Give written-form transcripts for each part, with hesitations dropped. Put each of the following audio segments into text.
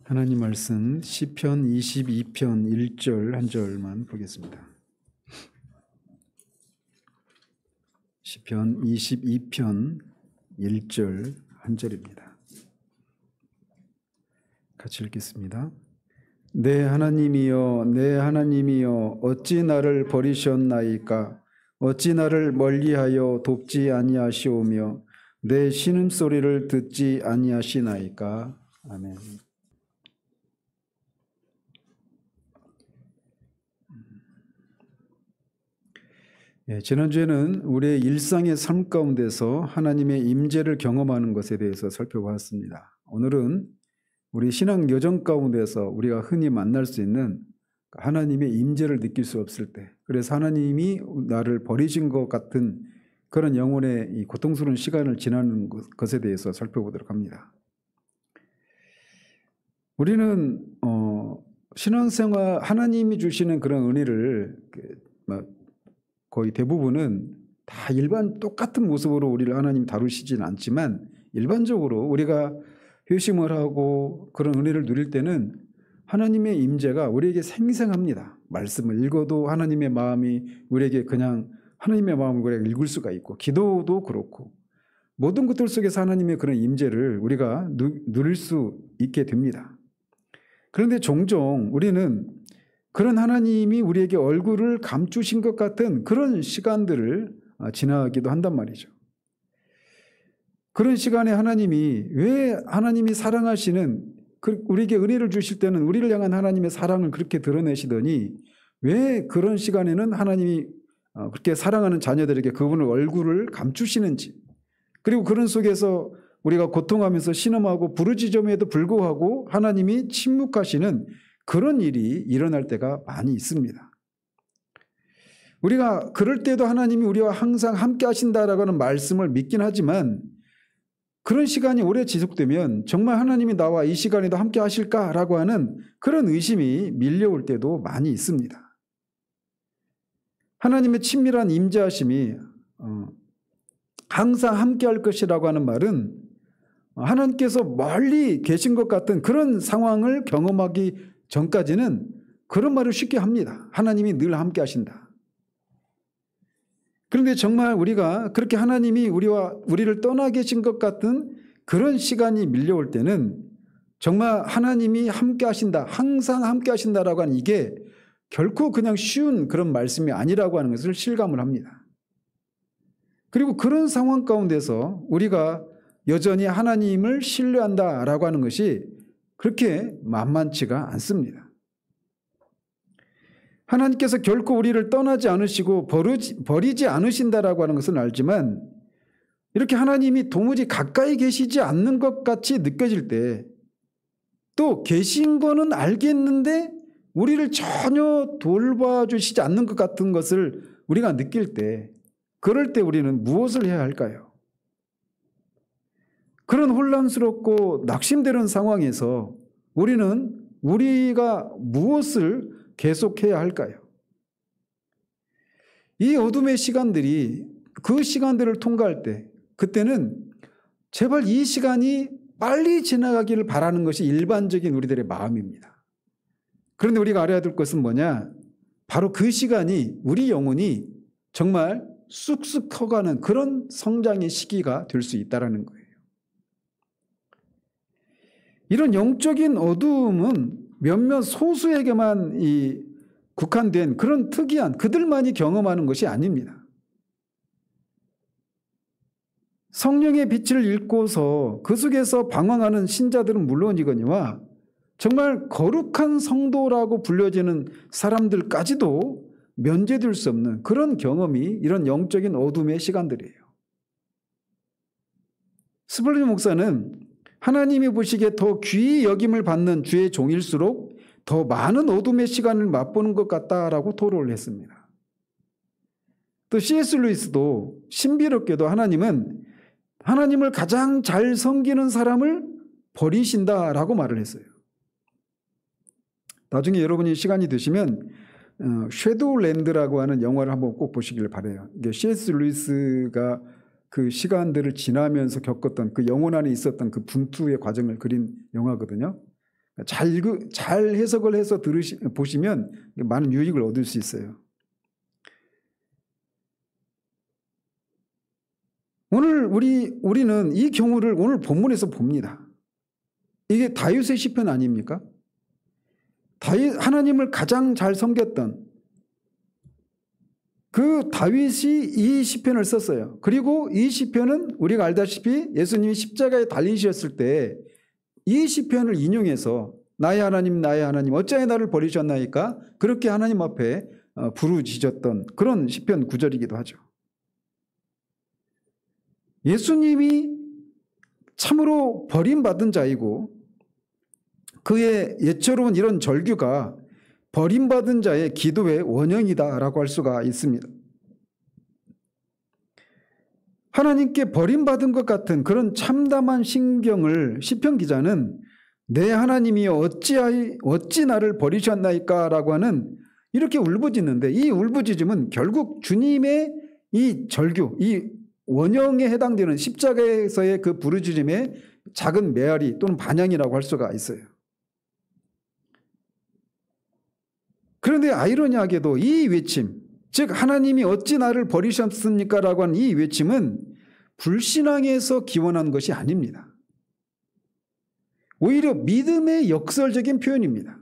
하나님 말씀 시편 22편 1절 한 절만 보겠습니다. 시편 22편 1절 한 절입니다. 같이 읽겠습니다. 내 하나님이여 내 하나님이여 어찌 나를 버리셨나이까 어찌 나를 멀리하여 돕지 아니하시오며 내 신음소리를 듣지 아니하시나이까. 아멘. 지난주에는 우리의 일상의 삶 가운데서 하나님의 임재를 경험하는 것에 대해서 살펴보았습니다. 오늘은 우리 신앙 여정 가운데서 우리가 흔히 만날 수 있는 하나님의 임재를 느낄 수 없을 때, 그래서 하나님이 나를 버리신 것 같은 그런 영혼의 이 고통스러운 시간을 지나는 것에 대해서 살펴보도록 합니다. 우리는 신앙생활 하나님이 주시는 그런 은혜를 거의 대부분은 다 똑같은 모습으로 우리를 하나님 다루시진 않지만, 일반적으로 우리가 회심을 하고 그런 은혜를 누릴 때는 하나님의 임재가 우리에게 생생합니다. 말씀을 읽어도 하나님의 마음이 우리에게 그냥 하나님의 마음을 우리가 읽을 수가 있고, 기도도 그렇고 모든 것들 속에서 하나님의 그런 임재를 우리가 누릴 수 있게 됩니다. 그런데 종종 우리는 그런 하나님이 우리에게 얼굴을 감추신 것 같은 그런 시간들을 지나기도 한단 말이죠. 그런 시간에 왜 하나님이 사랑하시는, 우리에게 은혜를 주실 때는 우리를 향한 하나님의 사랑을 그렇게 드러내시더니 왜 그런 시간에는 하나님이 그렇게 사랑하는 자녀들에게 그분의 얼굴을 감추시는지, 그리고 그런 속에서 우리가 고통하면서 신음하고 부르짖음에도 불구하고 하나님이 침묵하시는 그런 일이 일어날 때가 많이 있습니다. 우리가 그럴 때도 하나님이 우리와 항상 함께 하신다라고 하는 말씀을 믿긴 하지만, 그런 시간이 오래 지속되면 정말 하나님이 나와 이 시간에도 함께 하실까라고 하는 그런 의심이 밀려올 때도 많이 있습니다. 하나님의 친밀한 임재하심이 항상 함께 할 것이라고 하는 말은 하나님께서 멀리 계신 것 같은 그런 상황을 경험하기 전까지는 그런 말을 쉽게 합니다. 하나님이 늘 함께 하신다. 그런데 정말 우리가 그렇게 하나님이 우리를 떠나 계신 것 같은 그런 시간이 밀려올 때는 정말 하나님이 함께 하신다, 항상 함께 하신다라고 하는 이게 결코 그냥 쉬운 그런 말씀이 아니라고 하는 것을 실감을 합니다. 그리고 그런 상황 가운데서 우리가 여전히 하나님을 신뢰한다라고 하는 것이 그렇게 만만치가 않습니다. 하나님께서 결코 우리를 떠나지 않으시고 버리지 않으신다라고 하는 것은 알지만, 이렇게 하나님이 도무지 가까이 계시지 않는 것 같이 느껴질 때, 또 계신 거는 알겠는데 우리를 전혀 돌봐주시지 않는 것 같은 것을 우리가 느낄 때, 그럴 때 우리는 무엇을 해야 할까요? 그런 혼란스럽고 낙심되는 상황에서 우리가 무엇을 계속해야 할까요? 이 어둠의 시간들이, 그 시간들을 통과할 때, 그때는 제발 이 시간이 빨리 지나가기를 바라는 것이 일반적인 우리들의 마음입니다. 그런데 우리가 알아야 될 것은 뭐냐? 바로 그 시간이 우리 영혼이 정말 쑥쑥 커가는 그런 성장의 시기가 될 수 있다는 거예요. 이런 영적인 어두움은 몇몇 소수에게만 국한된 그런 특이한, 그들만이 경험하는 것이 아닙니다. 성령의 빛을 읽고서 그 속에서 방황하는 신자들은 물론이거니와 정말 거룩한 성도라고 불려지는 사람들까지도 면제될 수 없는 그런 경험이 이런 영적인 어둠의 시간들이에요. 스펄전 목사는 하나님이 보시기에 더 귀히 여김을 받는 주의 종일수록 더 많은 어둠의 시간을 맛보는 것 같다라고 토로를 했습니다. 또 C.S. 루이스도 신비롭게도 하나님을 가장 잘 섬기는 사람을 버리신다라고 말을 했어요. 나중에 여러분이 시간이 되시면 섀도우랜드라고 하는 영화를 한번 꼭 보시길 바라요. 이게 C.S. 루이스가 그 시간들을 지나면서 겪었던 그 영혼 안에 있었던 그 분투의 과정을 그린 영화거든요. 잘 해석을 해서 보시면 많은 유익을 얻을 수 있어요. 오늘 우리는 이 경우를 오늘 본문에서 봅니다. 이게 다윗의 시편 아닙니까? 하나님을 가장 잘 섬겼던 그 다윗이 이 시편을 썼어요. 그리고 이 시편은 우리가 알다시피 예수님이 십자가에 달리셨을 때 이 시편을 인용해서 나의 하나님 나의 하나님 어찌하여 나를 버리셨나이까 그렇게 하나님 앞에 부르짖었던 그런 시편 구절이기도 하죠. 예수님이 참으로 버림받은 자이고 그의 예처로운 이런 절규가 버림받은 자의 기도의 원형이다라고 할 수가 있습니다. 하나님께 버림받은 것 같은 그런 참담한 심경을 시편 기자는 내 하나님이여 어찌 나를 버리셨나이까 라고 하는 이렇게 울부짖는데 이 울부짖음은 결국 주님의 이 절규, 이 원형에 해당되는 십자가에서의 그 부르짖음의 작은 메아리 또는 반향이라고 할 수가 있어요. 그런데 아이러니하게도 이 외침, 즉 하나님이 어찌 나를 버리셨습니까? 라고 하는 이 외침은 불신앙에서 기원한 것이 아닙니다. 오히려 믿음의 역설적인 표현입니다.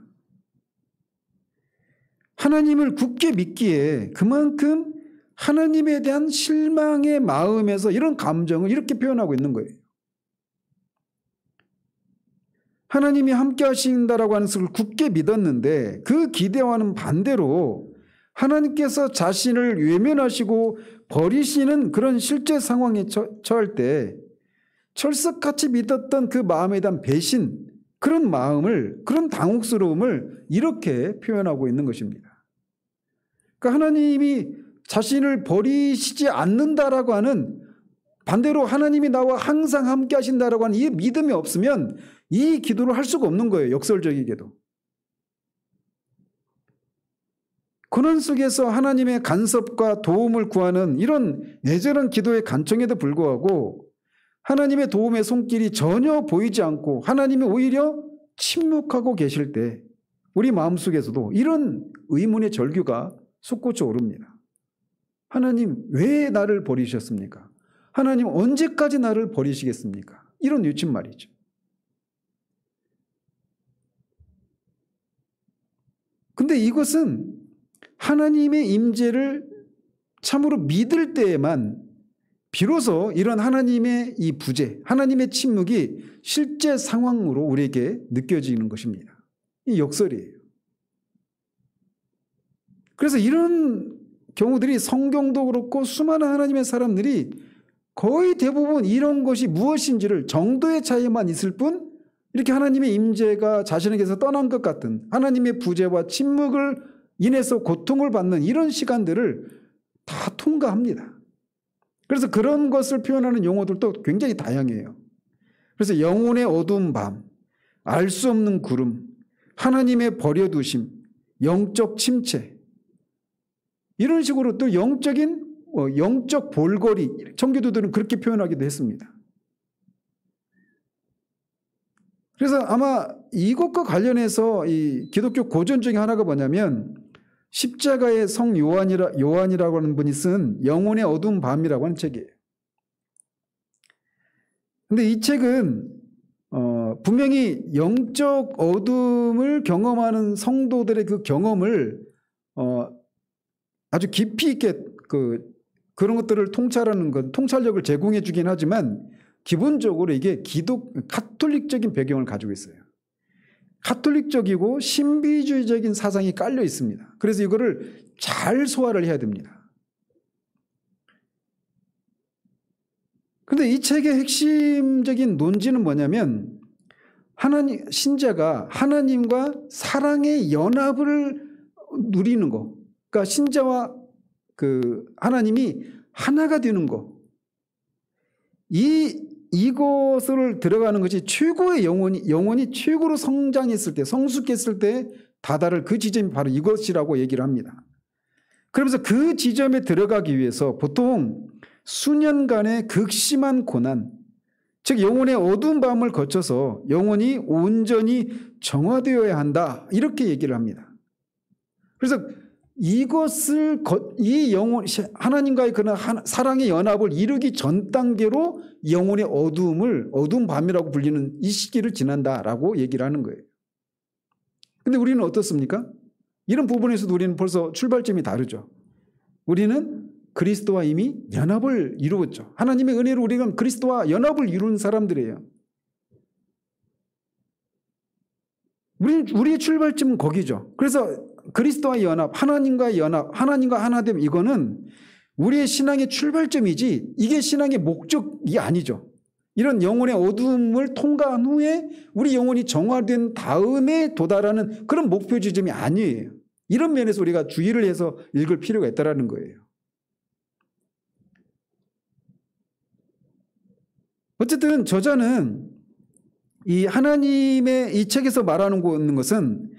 하나님을 굳게 믿기에 그만큼 하나님에 대한 실망의 마음에서 이런 감정을 이렇게 표현하고 있는 거예요. 하나님이 함께 하신다라고 하는 것을 굳게 믿었는데 그 기대와는 반대로 하나님께서 자신을 외면하시고 버리시는 그런 실제 상황에 처할 때 철석같이 믿었던 그 마음에 대한 배신, 그런 마음을, 그런 당혹스러움을 이렇게 표현하고 있는 것입니다. 그러니까 하나님이 자신을 버리시지 않는다라고 하는, 반대로 하나님이 나와 항상 함께 하신다라고 하는 이 믿음이 없으면 이 기도를 할 수가 없는 거예요. 역설적이게도. 고난 속에서 하나님의 간섭과 도움을 구하는 이런 애절한 기도의 간청에도 불구하고 하나님의 도움의 손길이 전혀 보이지 않고 하나님이 오히려 침묵하고 계실 때 우리 마음속에서도 이런 의문의 절규가 솟구쳐 오릅니다. 하나님 왜 나를 버리셨습니까? 하나님 언제까지 나를 버리시겠습니까? 이런 외침 말이죠. 근데 이것은 하나님의 임재를 참으로 믿을 때에만 비로소 이런 하나님의 이 부재, 하나님의 침묵이 실제 상황으로 우리에게 느껴지는 것입니다. 이 역설이에요. 그래서 이런 경우들이 성경도 그렇고 수많은 하나님의 사람들이 거의 대부분 이런 것이 무엇인지를 정도의 차이만 있을 뿐 이렇게 하나님의 임재가 자신에게서 떠난 것 같은 하나님의 부재와 침묵을 인해서 고통을 받는 이런 시간들을 다 통과합니다. 그래서 그런 것을 표현하는 용어들도 굉장히 다양해요. 그래서 영혼의 어두운 밤, 알 수 없는 구름, 하나님의 버려두심, 영적 침체, 이런 식으로 또 영적 볼거리, 청교도들은 그렇게 표현하기도 했습니다. 그래서 아마 이것과 관련해서 이 기독교 고전 중에 하나가 뭐냐면 십자가의 성 요한이라고 하는 분이 쓴 영혼의 어두운 밤이라고 하는 책이에요. 근데 이 책은 분명히 영적 어둠을 경험하는 성도들의 그 경험을 아주 깊이 있게 그런 것들을 통찰하는 것, 통찰력을 제공해 주긴 하지만 기본적으로 이게 가톨릭적인 배경을 가지고 있어요. 가톨릭적이고 신비주의적인 사상이 깔려 있습니다. 그래서 이거를 잘 소화를 해야 됩니다. 그런데 이 책의 핵심적인 논지는 뭐냐면 신자가 하나님과 사랑의 연합을 누리는 것, 그러니까 신자와 하나님이 하나가 되는 것, 이것을 들어가는 것이 최고의 영혼이 최고로 성장했을 때, 성숙했을 때 다다를 그 지점이 바로 이것이라고 얘기를 합니다. 그러면서 그 지점에 들어가기 위해서 보통 수년간의 극심한 고난, 즉 영혼의 어두운 밤을 거쳐서 영혼이 온전히 정화되어야 한다. 이렇게 얘기를 합니다. 그래서 이것을 이 영혼 하나님과의 그런 사랑의 연합을 이루기 전 단계로 영혼의 어두운 밤이라고 불리는 이 시기를 지난다라고 얘기를 하는 거예요. 근데 우리는 어떻습니까? 이런 부분에서도 우리는 벌써 출발점이 다르죠. 우리는 그리스도와 이미 연합을 이루었죠. 하나님의 은혜로 우리는 그리스도와 연합을 이룬 사람들이에요. 우리의 출발점은 거기죠. 그래서 그리스도와 연합, 하나님과 연합, 하나님과 하나됨, 이거는 우리의 신앙의 출발점이지 이게 신앙의 목적이 아니죠. 이런 영혼의 어두움을 통과한 후에 우리 영혼이 정화된 다음에 도달하는 그런 목표 지점이 아니에요. 이런 면에서 우리가 주의를 해서 읽을 필요가 있다는 거예요. 어쨌든 저자는 이 하나님의 이 책에서 말하는 것은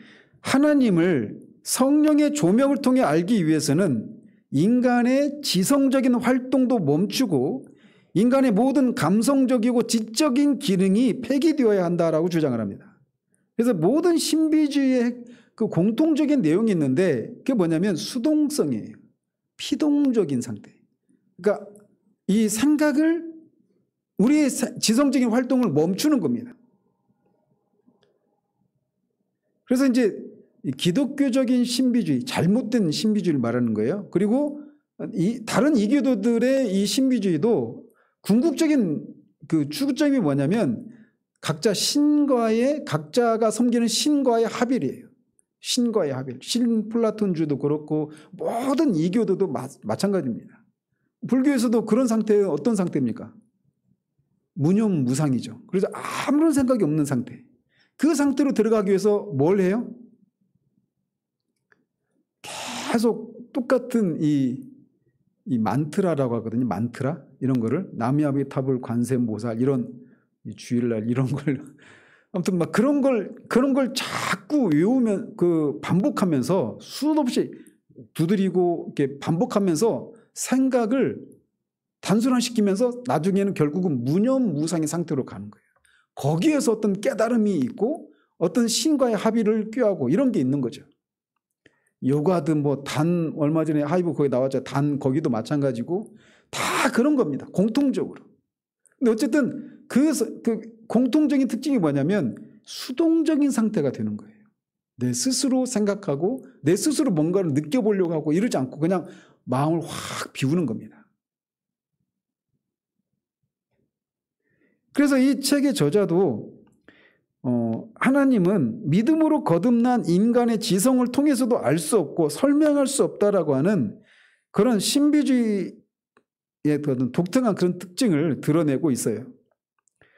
하나님을 성령의 조명을 통해 알기 위해서는 인간의 지성적인 활동도 멈추고 인간의 모든 감성적이고 지적인 기능이 폐기되어야 한다라고 주장을 합니다. 그래서 모든 신비주의의 그 공통적인 내용이 있는데 그게 뭐냐면 수동성이에요. 피동적인 상태. 그러니까 이 생각을 우리의 지성적인 활동을 멈추는 겁니다. 그래서 이제 기독교적인 신비주의, 잘못된 신비주의를 말하는 거예요. 그리고 다른 이교도들의 이 신비주의도 궁극적인 그 추구점이 뭐냐면 각자가 섬기는 신과의 합일이에요. 신과의 합일. 플라톤주도 그렇고 모든 이교도도 마찬가지입니다. 불교에서도 그런 상태는 어떤 상태입니까? 무념무상이죠. 그래서 아무런 생각이 없는 상태. 그 상태로 들어가기 위해서 뭘 해요? 계속 똑같은 이 만트라라고 하거든요. 만트라 이런 거를 나미아비타불 관세음보살 이런 주일날 이런 걸 아무튼 막 그런 걸 자꾸 외우면 반복하면서 수도 없이 두드리고 이렇게 반복하면서 생각을 단순화시키면서 나중에는 결국은 무념무상의 상태로 가는 거예요. 거기에서 어떤 깨달음이 있고 어떤 신과의 합의를 꾀하고 이런 게 있는 거죠. 요가든 얼마 전에 하이브 거기 나왔죠. 거기도 마찬가지고 다 그런 겁니다. 공통적으로. 근데 어쨌든 그 공통적인 특징이 뭐냐면 수동적인 상태가 되는 거예요. 내 스스로 생각하고 내 스스로 뭔가를 느껴보려고 하고 이러지 않고 그냥 마음을 확 비우는 겁니다. 그래서 이 책의 저자도 하나님은 믿음으로 거듭난 인간의 지성을 통해서도 알 수 없고 설명할 수 없다라고 하는 그런 신비주의의 독특한 그런 특징을 드러내고 있어요.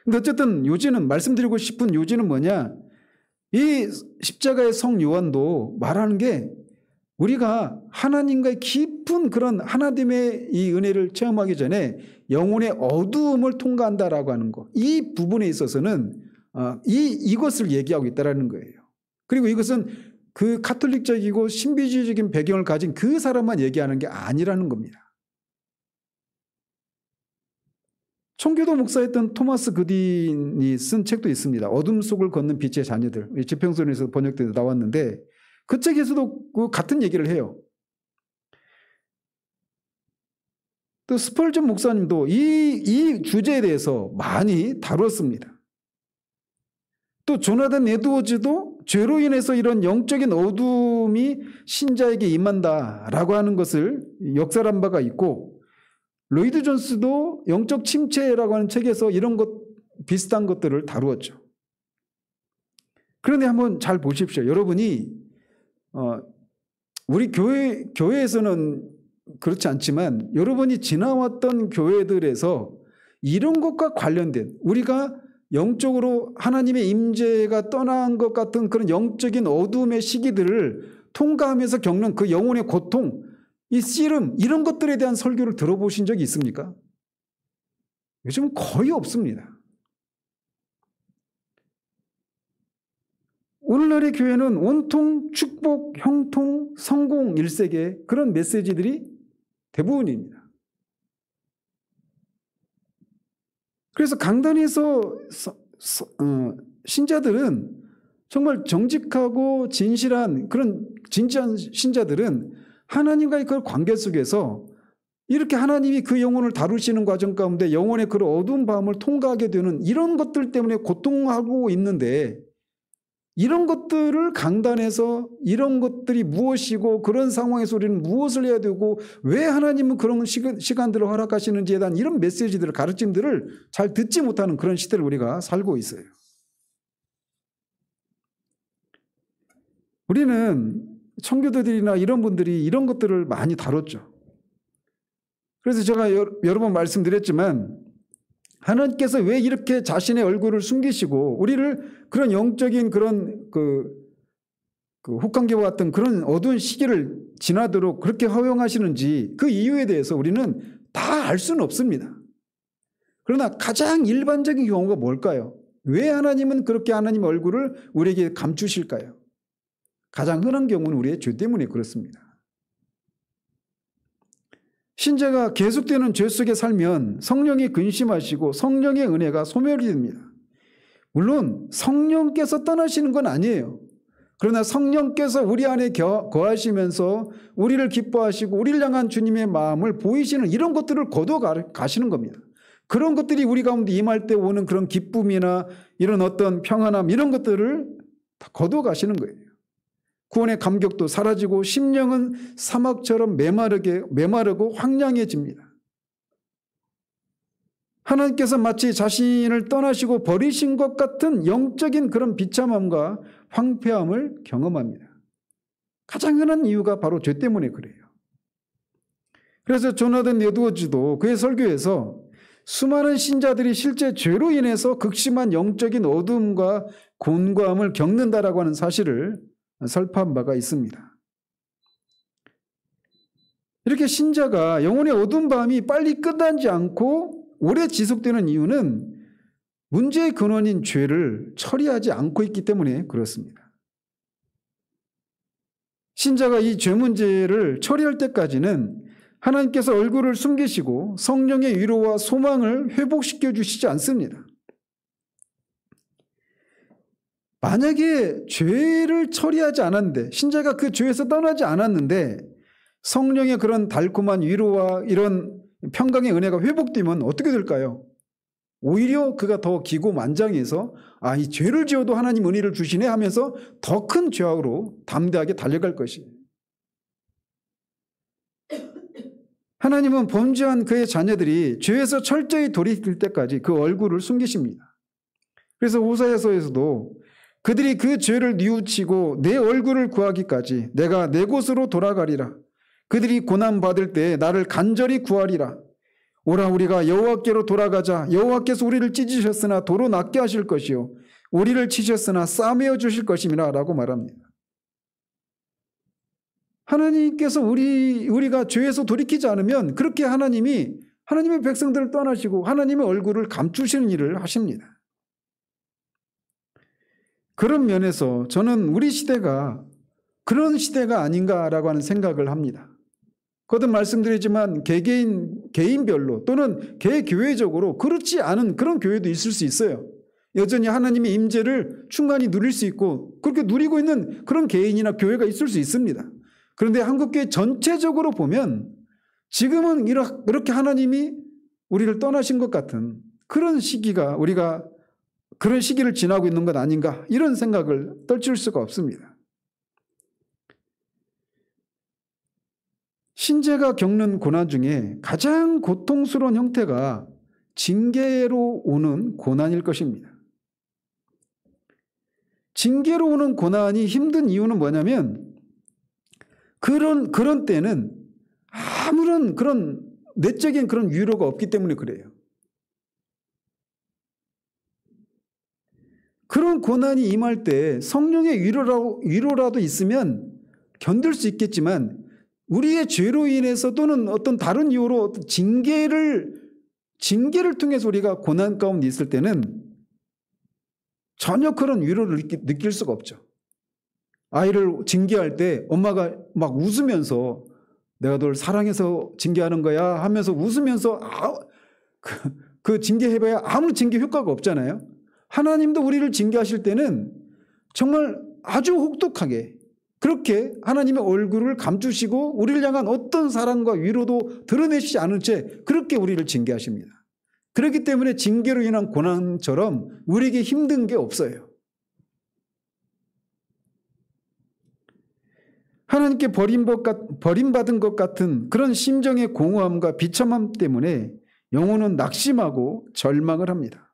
근데 어쨌든 요지는 말씀드리고 싶은 요지는 뭐냐? 이 십자가의 성 요한도 말하는 게 우리가 하나님과의 깊은 그런 하나님의 이 은혜를 체험하기 전에 영혼의 어두움을 통과한다라고 하는 것. 이 부분에 있어서는 이것을 얘기하고 있다라는 거예요. 그리고 이것은 그 카톨릭적이고 신비주의적인 배경을 가진 그 사람만 얘기하는 게 아니라는 겁니다. 청교도 목사였던 토마스 그딘이 쓴 책도 있습니다. 어둠 속을 걷는 빛의 자녀들. 지평선에서 번역돼서 나왔는데 그 책에서도 같은 얘기를 해요. 또 스펄전 목사님도 이 주제에 대해서 많이 다뤘습니다. 또 조나단 에드워즈도 죄로 인해서 이런 영적인 어둠이 신자에게 임한다라고 하는 것을 역설한 바가 있고 로이드 존스도 영적 침체라고 하는 책에서 이런 비슷한 것들을 다루었죠. 그런데 한번 잘 보십시오. 여러분이 우리 교회에서는 그렇지 않지만 여러분이 지나왔던 교회들에서 이런 것과 관련된 우리가 영적으로 하나님의 임재가 떠난 것 같은 그런 영적인 어둠의 시기들을 통과하면서 겪는 그 영혼의 고통, 이 씨름 이런 것들에 대한 설교를 들어보신 적이 있습니까? 요즘은 거의 없습니다. 오늘날의 교회는 온통 축복, 형통, 성공, 일세계 그런 메시지들이 대부분입니다. 그래서 강단에서 신자들은 정말 정직하고 진실한 그런 진지한 신자들은 하나님과의 그 관계 속에서 이렇게 하나님이 그 영혼을 다루시는 과정 가운데 영혼의 그 어두운 밤을 통과하게 되는 이런 것들 때문에 고통하고 있는데, 이런 것들을 강단에서 이런 것들이 무엇이고 그런 상황에서 우리는 무엇을 해야 되고 왜 하나님은 그런 시간들을 허락하시는지에 대한 이런 메시지들을, 가르침들을 잘 듣지 못하는 그런 시대를 우리가 살고 있어요. 우리는 청교도들이나 이런 분들이 이런 것들을 많이 다뤘죠. 그래서 제가 여러 번 말씀드렸지만 하나님께서 왜 이렇게 자신의 얼굴을 숨기시고 우리를 그런 영적인 그런 그 혹한기와 같은 그런 어두운 시기를 지나도록 그렇게 허용하시는지 그 이유에 대해서 우리는 다 알 수는 없습니다. 그러나 가장 일반적인 경우가 뭘까요? 왜 하나님은 그렇게 하나님의 얼굴을 우리에게 감추실까요? 가장 흔한 경우는 우리의 죄 때문에 그렇습니다. 신자가 계속되는 죄 속에 살면 성령이 근심하시고 성령의 은혜가 소멸이 됩니다. 물론 성령께서 떠나시는 건 아니에요. 그러나 성령께서 우리 안에 거하시면서 우리를 기뻐하시고 우리를 향한 주님의 마음을 보이시는 이런 것들을 거둬 가시는 겁니다. 그런 것들이 우리 가운데 임할 때 오는 그런 기쁨이나 이런 어떤 평안함, 이런 것들을 다 거둬 가시는 거예요. 구원의 감격도 사라지고 심령은 사막처럼 메마르고 황량해집니다. 하나님께서 마치 자신을 떠나시고 버리신 것 같은 영적인 그런 비참함과 황폐함을 경험합니다. 가장 흔한 이유가 바로 죄 때문에 그래요. 그래서 조나단 에드워즈도 그의 설교에서 수많은 신자들이 실제 죄로 인해서 극심한 영적인 어두움과 곤고함을 겪는다라고 하는 사실을 설파한 바가 있습니다. 이렇게 신자가 영혼의 어두운 밤이 빨리 끝나지 않고 오래 지속되는 이유는 문제의 근원인 죄를 처리하지 않고 있기 때문에 그렇습니다. 신자가 이 죄 문제를 처리할 때까지는 하나님께서 얼굴을 숨기시고 성령의 위로와 소망을 회복시켜 주시지 않습니다. 만약에 죄를 처리하지 않았는데, 신자가 그 죄에서 떠나지 않았는데 성령의 그런 달콤한 위로와 이런 평강의 은혜가 회복되면 어떻게 될까요? 오히려 그가 더 기고만장해서 이 죄를 지어도 하나님 은혜를 주시네 하면서 더 큰 죄악으로 담대하게 달려갈 것이에요. 하나님은 범죄한 그의 자녀들이 죄에서 철저히 돌이킬 때까지 그 얼굴을 숨기십니다. 그래서 호사야서에서도 그들이 그 죄를 뉘우치고 내 얼굴을 구하기까지 내가 내 곳으로 돌아가리라. 그들이 고난받을 때 나를 간절히 구하리라. 오라 우리가 여호와께로 돌아가자. 여호와께서 우리를 찢으셨으나 도로 낫게 하실 것이요 우리를 치셨으나 싸매어 주실 것임이라 라고 말합니다. 하나님께서 우리가 죄에서 돌이키지 않으면 그렇게 하나님의 백성들을 떠나시고 하나님의 얼굴을 감추시는 일을 하십니다. 그런 면에서 저는 우리 시대가 그런 시대가 아닌가라고 하는 생각을 합니다. 거듭 말씀드리지만 개인별로 또는 개교회적으로 그렇지 않은 그런 교회도 있을 수 있어요. 여전히 하나님의 임재를 충만히 누릴 수 있고 그렇게 누리고 있는 그런 개인이나 교회가 있을 수 있습니다. 그런데 한국교회 전체적으로 보면 지금은 이렇게 하나님이 우리를 떠나신 것 같은 그런 시기가 우리가 그런 시기를 지나고 있는 것 아닌가 이런 생각을 떨칠 수가 없습니다. 신자가 겪는 고난 중에 가장 고통스러운 형태가 징계로 오는 고난일 것입니다. 징계로 오는 고난이 힘든 이유는 뭐냐면 그런 때는 아무런 그런 내적인 그런 위로가 없기 때문에 그래요. 그런 고난이 임할 때 성령의 위로라도 있으면 견딜 수 있겠지만 우리의 죄로 인해서 또는 어떤 다른 이유로 어떤 징계를 통해서 우리가 고난 가운데 있을 때는 전혀 그런 위로를 느낄 수가 없죠. 아이를 징계할 때 엄마가 막 웃으면서 내가 널 사랑해서 징계하는 거야 하면서 웃으면서 그 징계해봐야 아무 징계 효과가 없잖아요. 하나님도 우리를 징계하실 때는 정말 아주 혹독하게 그렇게 하나님의 얼굴을 감추시고 우리를 향한 어떤 사랑과 위로도 드러내시지 않은 채 그렇게 우리를 징계하십니다. 그렇기 때문에 징계로 인한 고난처럼 우리에게 힘든 게 없어요. 하나님께 버림받은 것 같은 그런 심정의 공허함과 비참함 때문에 영혼은 낙심하고 절망을 합니다.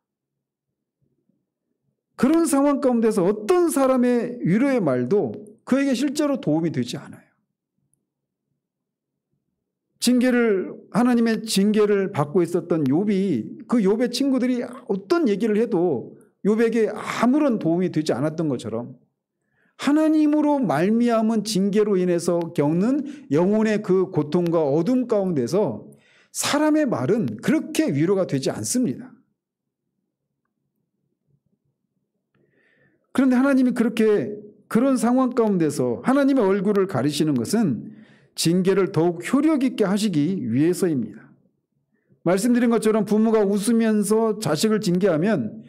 그런 상황 가운데서 어떤 사람의 위로의 말도 그에게 실제로 도움이 되지 않아요. 하나님의 징계를 받고 있었던 욥이 그 욥의 친구들이 어떤 얘기를 해도 욥에게 아무런 도움이 되지 않았던 것처럼 하나님으로 말미암은 징계로 인해서 겪는 영혼의 그 고통과 어둠 가운데서 사람의 말은 그렇게 위로가 되지 않습니다. 그런데 하나님이 그런 상황 가운데서 하나님의 얼굴을 가리시는 것은 징계를 더욱 효력 있게 하시기 위해서입니다. 말씀드린 것처럼 부모가 웃으면서 자식을 징계하면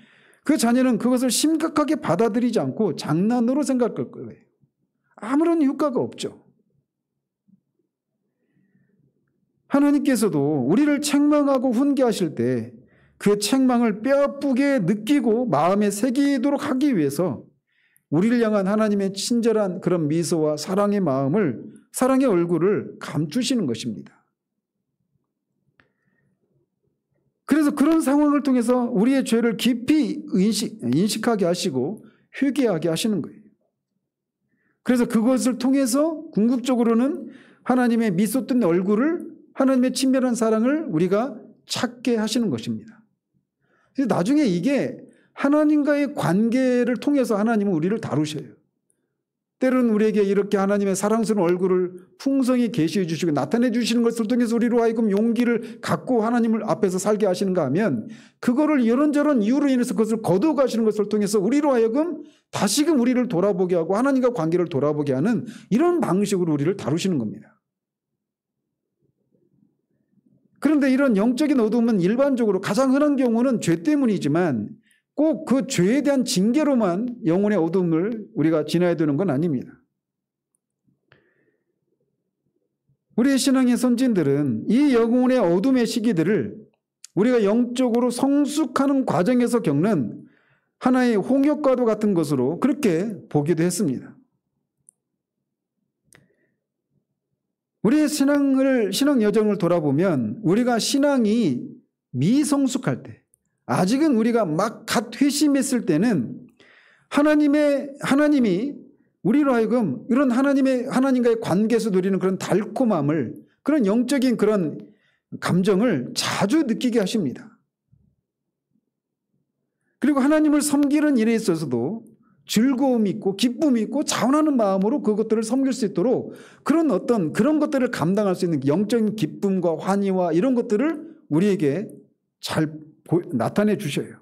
그 자녀는 그것을 심각하게 받아들이지 않고 장난으로 생각할 거예요. 아무런 효과가 없죠. 하나님께서도 우리를 책망하고 훈계하실 때 그 책망을 뼈아프게 느끼고 마음에 새기도록 하기 위해서 우리를 향한 하나님의 친절한 그런 미소와 사랑의 마음을, 사랑의 얼굴을 감추시는 것입니다. 그래서 그런 상황을 통해서 우리의 죄를 깊이 인식하게 하시고 회개하게 하시는 거예요. 그래서 그것을 통해서 궁극적으로는 하나님의 미소 뜬 얼굴을, 하나님의 친밀한 사랑을 우리가 찾게 하시는 것입니다. 나중에 이게 하나님과의 관계를 통해서 하나님은 우리를 다루셔요. 때로는 우리에게 이렇게 하나님의 사랑스러운 얼굴을 풍성히 계시해 주시고 나타내 주시는 것을 통해서 우리로 하여금 용기를 갖고 하나님을 앞에서 살게 하시는가 하면 그거를 이런저런 이유로 인해서 그것을 거두어 가시는 것을 통해서 우리로 하여금 다시금 우리를 돌아보게 하고 하나님과 관계를 돌아보게 하는 이런 방식으로 우리를 다루시는 겁니다. 그런데 이런 영적인 어둠은 일반적으로 가장 흔한 경우는 죄 때문이지만 꼭 그 죄에 대한 징계로만 영혼의 어둠을 우리가 지나야 되는 건 아닙니다. 우리의 신앙의 선진들은 이 영혼의 어둠의 시기들을 우리가 영적으로 성숙하는 과정에서 겪는 하나의 홍역과도 같은 것으로 그렇게 보기도 했습니다. 우리의 신앙 여정을 돌아보면 우리가 신앙이 미성숙할 때, 아직은 우리가 막 갓 회심했을 때는 하나님이 우리로 하여금 이런 하나님과의 관계에서 누리는 그런 달콤함을, 그런 영적인 그런 감정을 자주 느끼게 하십니다. 그리고 하나님을 섬기는 일에 있어서도 즐거움이 있고 기쁨이 있고 자원하는 마음으로 그것들을 섬길 수 있도록 그런 것들을 감당할 수 있는 영적인 기쁨과 환희와 이런 것들을 우리에게 잘 나타내 주셔요.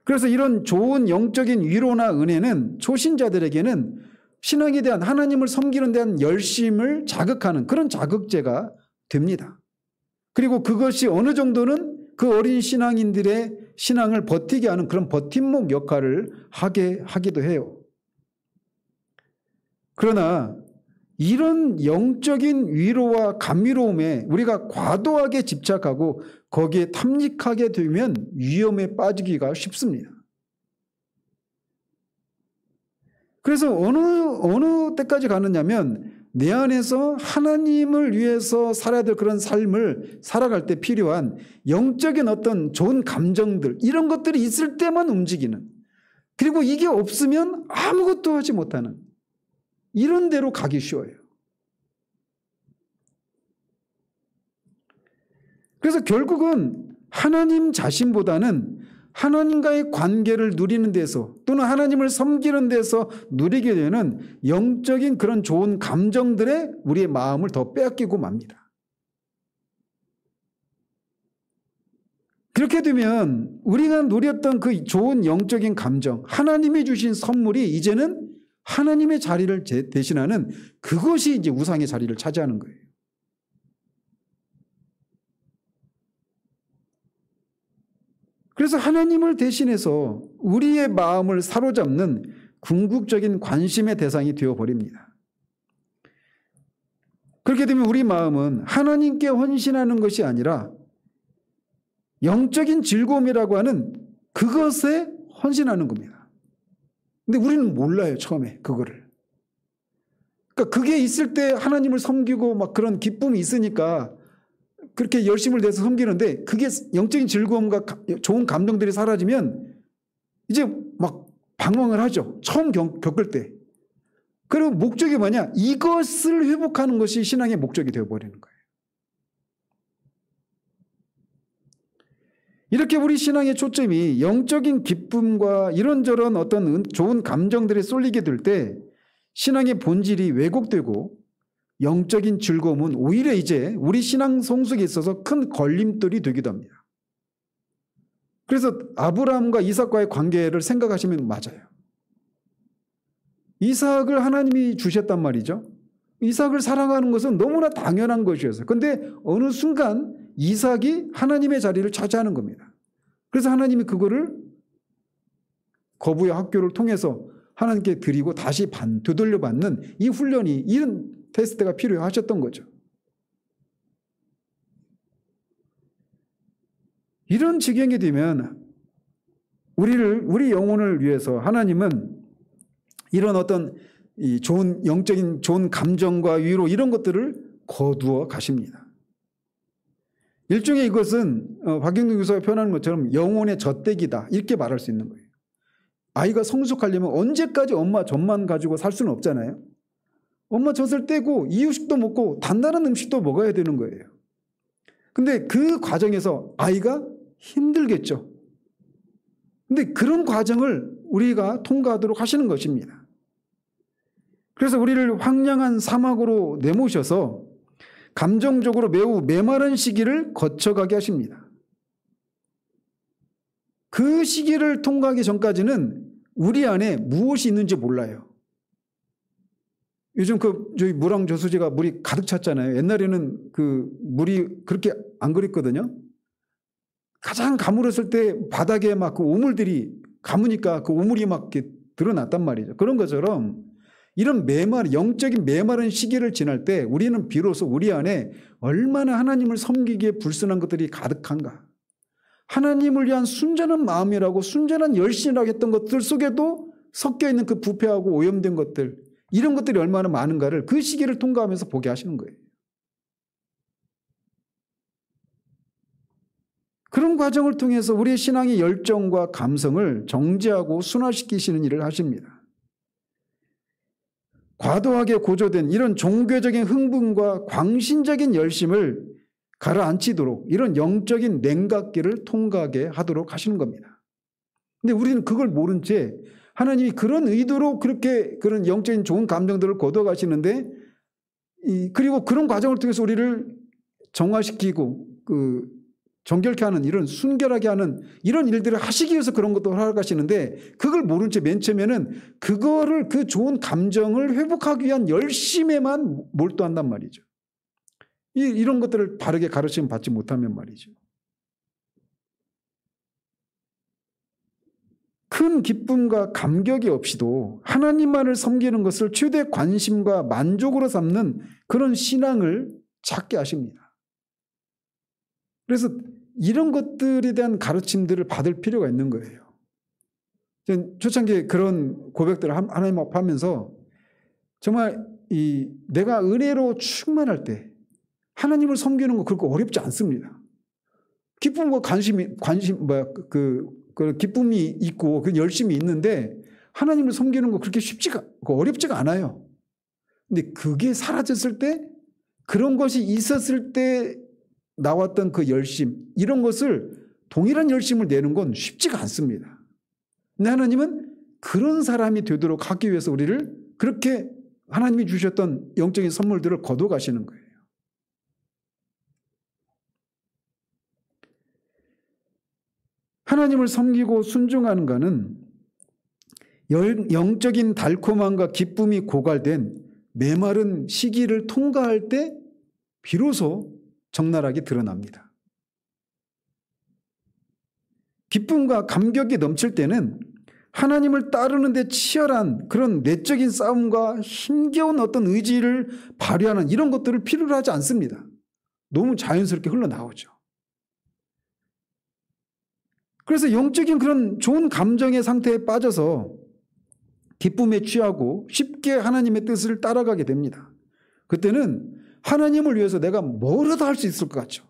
그래서 이런 좋은 영적인 위로나 은혜는 초신자들에게는 신앙에 대한, 하나님을 섬기는 대한 열심을 자극하는 그런 자극제가 됩니다. 그리고 그것이 어느 정도는 그 어린 신앙인들의 신앙을 버티게 하는 그런 버팀목 역할을 하기도 해요. 그러나 이런 영적인 위로와 감미로움에 우리가 과도하게 집착하고 거기에 탐닉하게 되면 위험에 빠지기가 쉽습니다. 그래서 어느 때까지 가느냐면 내 안에서 하나님을 위해서 살아야 될 그런 삶을 살아갈 때 필요한 영적인 어떤 좋은 감정들, 이런 것들이 있을 때만 움직이는, 그리고 이게 없으면 아무것도 하지 못하는 이런 데로 가기 쉬워요. 그래서 결국은 하나님 자신보다는 하나님과의 관계를 누리는 데서 또는 하나님을 섬기는 데서 누리게 되는 영적인 그런 좋은 감정들에 우리의 마음을 더 빼앗기고 맙니다. 그렇게 되면 우리가 누렸던 그 좋은 영적인 감정, 하나님이 주신 선물이 이제는 하나님의 자리를 대신하는 그것이 이제 우상의 자리를 차지하는 거예요. 그래서 하나님을 대신해서 우리의 마음을 사로잡는 궁극적인 관심의 대상이 되어버립니다. 그렇게 되면 우리 마음은 하나님께 헌신하는 것이 아니라 영적인 즐거움이라고 하는 그것에 헌신하는 겁니다. 근데 우리는 몰라요, 처음에 그거를. 그러니까 그게 있을 때 하나님을 섬기고 막 그런 기쁨이 있으니까 그렇게 열심을 내서 섬기는데 그게 영적인 즐거움과 좋은 감정들이 사라지면 이제 막 방황을 하죠. 처음 겪을 때. 그리고 목적이 뭐냐? 이것을 회복하는 것이 신앙의 목적이 되어버리는 거예요. 이렇게 우리 신앙의 초점이 영적인 기쁨과 이런저런 어떤 좋은 감정들이 쏠리게 될 때 신앙의 본질이 왜곡되고 영적인 즐거움은 오히려 이제 우리 신앙 성숙에 있어서 큰 걸림돌이 되기도 합니다. 그래서 아브라함과 이삭과의 관계를 생각하시면 맞아요. 이삭을 하나님이 주셨단 말이죠. 이삭을 사랑하는 것은 너무나 당연한 것이었어요. 그런데 어느 순간 이삭이 하나님의 자리를 차지하는 겁니다. 그래서 하나님이 그거를 거부의 학교를 통해서 하나님께 드리고 다시 되돌려 받는 이 훈련이, 이런 테스트가 필요하셨던 거죠. 이런 지경이 되면 우리 영혼을 위해서 하나님은 이런 어떤 이 좋은 영적인 좋은 감정과 위로 이런 것들을 거두어 가십니다. 일종의 이것은 박경동 교수가 표현하는 것처럼 영혼의 젖대기다 이렇게 말할 수 있는 거예요. 아이가 성숙하려면 언제까지 엄마 젖만 가지고 살 수는 없잖아요. 엄마 젖을 떼고 이유식도 먹고 단단한 음식도 먹어야 되는 거예요. 근데 그 과정에서 아이가 힘들겠죠. 근데 그런 과정을 우리가 통과하도록 하시는 것입니다. 그래서 우리를 황량한 사막으로 내모셔서 감정적으로 매우 메마른 시기를 거쳐가게 하십니다. 그 시기를 통과하기 전까지는 우리 안에 무엇이 있는지 몰라요. 요즘 저희 물왕 저수지가 물이 가득 찼잖아요. 옛날에는 그 물이 그렇게 안 그랬거든요. 가장 가물었을 때 바닥에 막 그 오물들이 가무니까 그 오물이 막 이렇게 드러났단 말이죠. 그런 것처럼 이런 영적인 메마른 시기를 지날 때 우리는 비로소 우리 안에 얼마나 하나님을 섬기기에 불순한 것들이 가득한가. 하나님을 위한 순전한 마음이라고 순전한 열심이라고 했던 것들 속에도 섞여 있는 그 부패하고 오염된 것들, 이런 것들이 얼마나 많은가를 그 시기를 통과하면서 보게 하시는 거예요. 그런 과정을 통해서 우리의 신앙의 열정과 감성을 정지하고 순화시키시는 일을 하십니다. 과도하게 고조된 이런 종교적인 흥분과 광신적인 열심을 가라앉히도록 이런 영적인 냉각기를 통과하게 하도록 하시는 겁니다. 근데 우리는 그걸 모른 채 하나님이 그런 의도로 그렇게 그런 영적인 좋은 감정들을 거둬가시는데 그리고 그런 과정을 통해서 우리를 정화시키고 정결케 하는 이런 순결하게 하는 이런 일들을 하시기 위해서 그런 것도 허락하시는데 그걸 모른 채 맨 처음에는 그거를 그 좋은 감정을 회복하기 위한 열심에만 몰두한단 말이죠. 이런 것들을 바르게 가르침 받지 못하면 말이죠. 큰 기쁨과 감격이 없이도 하나님만을 섬기는 것을 최대 관심과 만족으로 삼는 그런 신앙을 찾게 하십니다. 그래서 이런 것들에 대한 가르침들을 받을 필요가 있는 거예요. 초창기에 그런 고백들을 하나님 앞에 하면서 정말 내가 은혜로 충만할 때 하나님을 섬기는 거 그렇게 어렵지 않습니다. 기쁨과 기쁨이 있고 그 열심이 있는데 하나님을 섬기는 거 그렇게 어렵지가 않아요. 근데 그게 사라졌을 때 그런 것이 있었을 때 나왔던 그 열심 이런 것을 동일한 열심을 내는 건 쉽지가 않습니다. 근데 하나님은 그런 사람이 되도록 하기 위해서 우리를 그렇게 하나님이 주셨던 영적인 선물들을 거둬 가시는 거예요. 하나님을 섬기고 순종하는 것은 영적인 달콤함과 기쁨이 고갈된 메마른 시기를 통과할 때 비로소 적나라하게 드러납니다. 기쁨과 감격이 넘칠 때는 하나님을 따르는 데 치열한 그런 내적인 싸움과 힘겨운 어떤 의지를 발휘하는 이런 것들을 필요로 하지 않습니다. 너무 자연스럽게 흘러나오죠. 그래서 영적인 그런 좋은 감정의 상태에 빠져서 기쁨에 취하고 쉽게 하나님의 뜻을 따라가게 됩니다. 그때는 하나님을 위해서 내가 뭐라도 할 수 있을 것 같죠.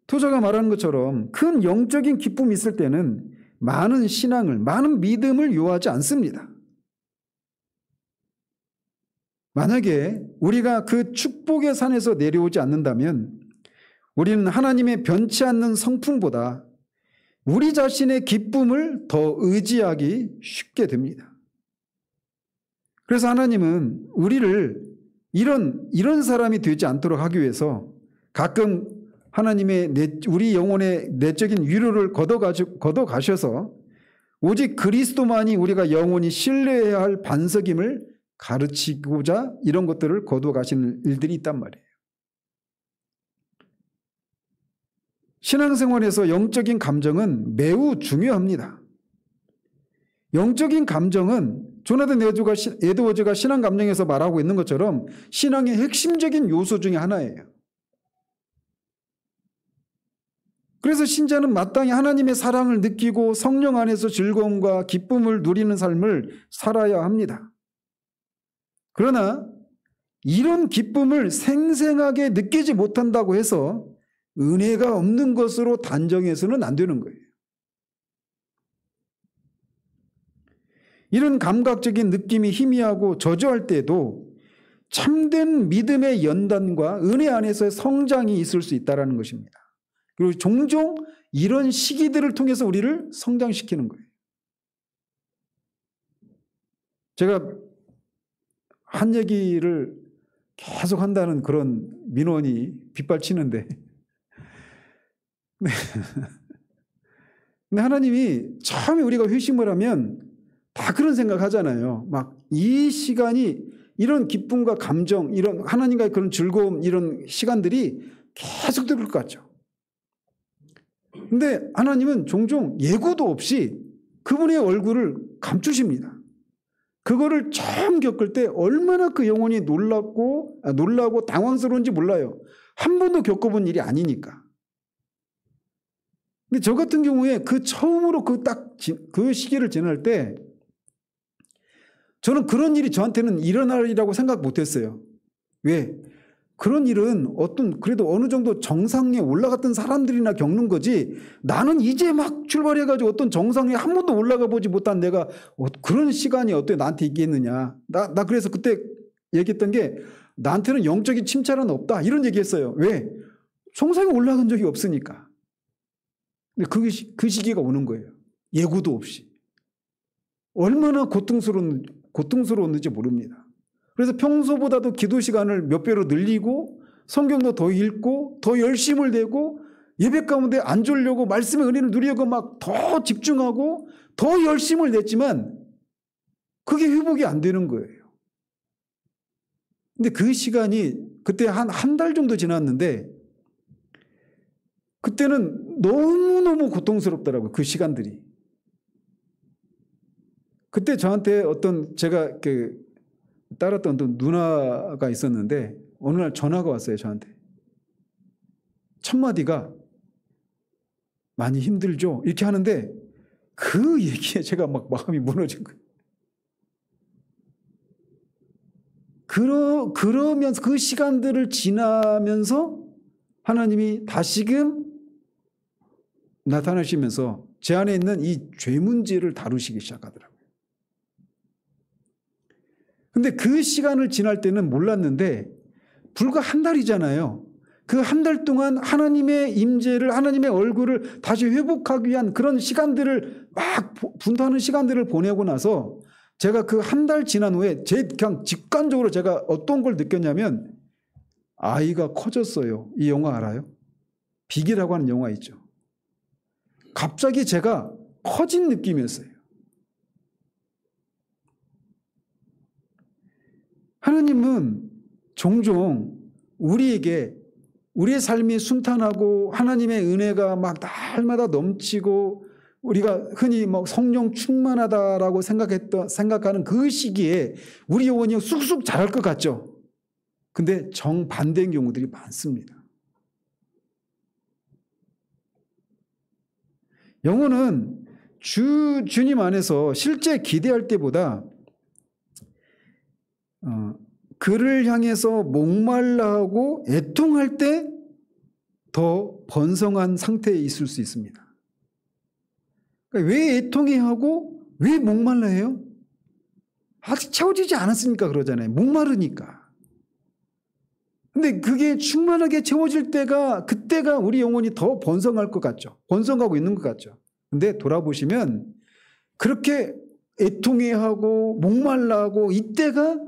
토저가 말하는 것처럼 큰 영적인 기쁨이 있을 때는 많은 신앙을, 많은 믿음을 요하지 않습니다. 만약에 우리가 그 축복의 산에서 내려오지 않는다면 우리는 하나님의 변치 않는 성품보다 우리 자신의 기쁨을 더 의지하기 쉽게 됩니다. 그래서 하나님은 우리를 이런 사람이 되지 않도록 하기 위해서 가끔 하나님의 우리 영혼의 내적인 위로를 걷어가셔서 오직 그리스도만이 우리가 영원히 신뢰해야 할 반석임을 가르치고자 이런 것들을 거둬가시는 일들이 있단 말이에요. 신앙생활에서 영적인 감정은 매우 중요합니다. 영적인 감정은 조나단 에드워즈가 신앙 감정에서 말하고 있는 것처럼 신앙의 핵심적인 요소 중에 하나예요. 그래서 신자는 마땅히 하나님의 사랑을 느끼고 성령 안에서 즐거움과 기쁨을 누리는 삶을 살아야 합니다. 그러나 이런 기쁨을 생생하게 느끼지 못한다고 해서 은혜가 없는 것으로 단정해서는 안 되는 거예요. 이런 감각적인 느낌이 희미하고 저조할 때도 참된 믿음의 연단과 은혜 안에서의 성장이 있을 수 있다는 것입니다. 그리고 종종 이런 시기들을 통해서 우리를 성장시키는 거예요. 제가 한 얘기를 계속 한다는 그런 민원이 빗발치는데 근데 하나님이 처음에 우리가 회심을 하면 다 그런 생각 하잖아요. 막 이 시간이 이런 기쁨과 감정, 이런 하나님과의 그런 즐거움, 이런 시간들이 계속 될 것 같죠. 근데 하나님은 종종 예고도 없이 그분의 얼굴을 감추십니다. 그거를 처음 겪을 때 얼마나 그 영혼이 놀라고 당황스러운지 몰라요. 한 번도 겪어본 일이 아니니까. 근데 저 같은 경우에 그 처음으로 그 시기를 지날 때 저는 그런 일이 저한테는 일어나리라고 생각 못했어요. 왜? 그런 일은 그래도 어느 정도 정상에 올라갔던 사람들이나 겪는 거지 나는 이제 막 출발해가지고 어떤 정상에 한 번도 올라가 보지 못한 내가 그런 시간이 어떻게 나한테 있겠느냐. 나 그래서 그때 얘기했던 게 나한테는 영적인 침체는 없다. 이런 얘기했어요. 왜? 정상에 올라간 적이 없으니까. 근데 그 시기가 오는 거예요. 예고도 없이. 얼마나 고통스러웠는지 모릅니다. 그래서 평소보다도 기도 시간을 몇 배로 늘리고 성경도 더 읽고 더 열심을 내고 예배 가운데 안 졸려고 말씀의 은혜를 누리려고 막 더 집중하고 더 열심을 냈지만 그게 회복이 안 되는 거예요. 근데 그 시간이 그때 한 달 정도 지났는데 그때는 너무너무 고통스럽더라고요. 그 시간들이. 그때 저한테 제가 따랐던 어떤 누나가 있었는데 어느 날 전화가 왔어요. 저한테. 첫 마디가 많이 힘들죠? 이렇게 하는데 그 얘기에 제가 막 마음이 무너진 거예요. 그러면서 그 시간들을 지나면서 하나님이 다시금 나타나시면서 제 안에 있는 이 죄 문제를 다루시기 시작하더라고요. 근데 그 시간을 지날 때는 몰랐는데 불과 한 달이잖아요. 그 한 달 동안 하나님의 임재를 하나님의 얼굴을 다시 회복하기 위한 그런 시간들을 막 분투하는 시간들을 보내고 나서 제가 그 한 달 지난 후에 그냥 직관적으로 제가 어떤 걸 느꼈냐면 아이가 커졌어요. 이 영화 알아요? 빅이라고 하는 영화 있죠. 갑자기 제가 커진 느낌이었어요. 하나님은 종종 우리에게 우리의 삶이 순탄하고 하나님의 은혜가 막 날마다 넘치고 우리가 흔히 뭐 성령 충만하다라고 생각하는 그 시기에 우리 영혼이 쑥쑥 자랄 것 같죠. 근데 정반대인 경우들이 많습니다. 영혼은 주님 안에서 실제 기대할 때보다 그를 향해서 목말라하고 애통할 때 더 번성한 상태에 있을 수 있습니다. 그러니까 왜 애통해하고 왜 목말라해요? 아직 채워지지 않았으니까 그러잖아요. 목마르니까. 근데 그게 충만하게 채워질 때가 그때가 우리 영혼이 더 번성할 것 같죠. 번성하고 있는 것 같죠. 근데 돌아보시면 그렇게 애통해하고 목말라하고 이때가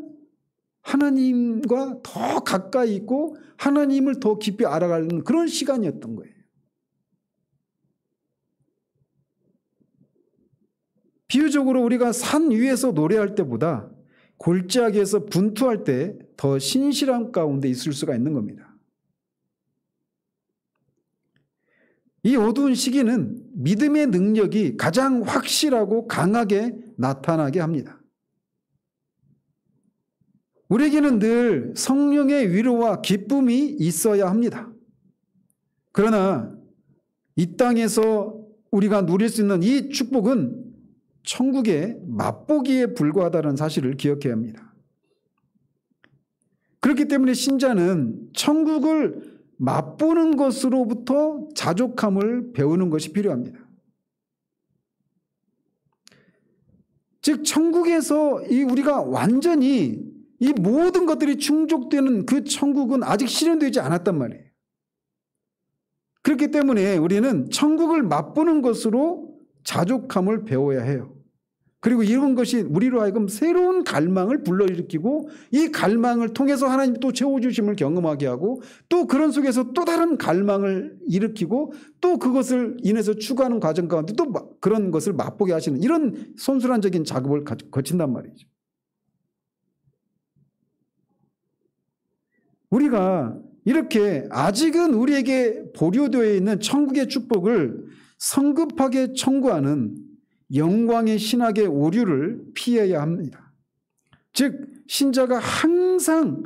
하나님과 더 가까이 있고 하나님을 더 깊이 알아가는 그런 시간이었던 거예요. 비유적으로 우리가 산 위에서 노래할 때보다 골짜기에서 분투할 때 더 신실함 가운데 있을 수가 있는 겁니다. 이 어두운 시기는 믿음의 능력이 가장 확실하고 강하게 나타나게 합니다. 우리에게는 늘 성령의 위로와 기쁨이 있어야 합니다. 그러나 이 땅에서 우리가 누릴 수 있는 이 축복은 천국의 맛보기에 불과하다는 사실을 기억해야 합니다. 그렇기 때문에 신자는 천국을 맛보는 것으로부터 자족함을 배우는 것이 필요합니다. 즉 천국에서 우리가 완전히 이 모든 것들이 충족되는 그 천국은 아직 실현되지 않았단 말이에요. 그렇기 때문에 우리는 천국을 맛보는 것으로 자족함을 배워야 해요. 그리고 이런 것이 우리로 하여금 새로운 갈망을 불러일으키고 이 갈망을 통해서 하나님 또 채워주심을 경험하게 하고 또 그런 속에서 또 다른 갈망을 일으키고 또 그것을 인해서 추구하는 과정 가운데 또 그런 것을 맛보게 하시는 이런 손수란적인 작업을 거친단 말이죠. 우리가 이렇게 아직은 우리에게 보류되어 있는 천국의 축복을 성급하게 청구하는 영광의 신학의 오류를 피해야 합니다. 즉 신자가 항상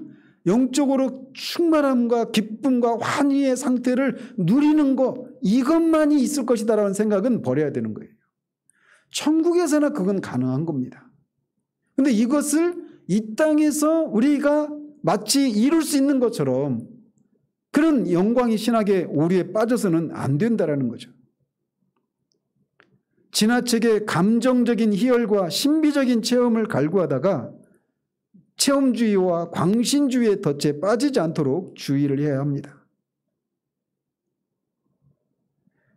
영적으로 충만함과 기쁨과 환희의 상태를 누리는 것 이것만이 있을 것이다라는 생각은 버려야 되는 거예요. 천국에서나 그건 가능한 겁니다. 그런데 이것을 이 땅에서 우리가 마치 이룰 수 있는 것처럼 그런 영광의 신학의 오류에 빠져서는 안 된다라는 거죠. 지나치게 감정적인 희열과 신비적인 체험을 갈구하다가 체험주의와 광신주의의 덫에 빠지지 않도록 주의를 해야 합니다.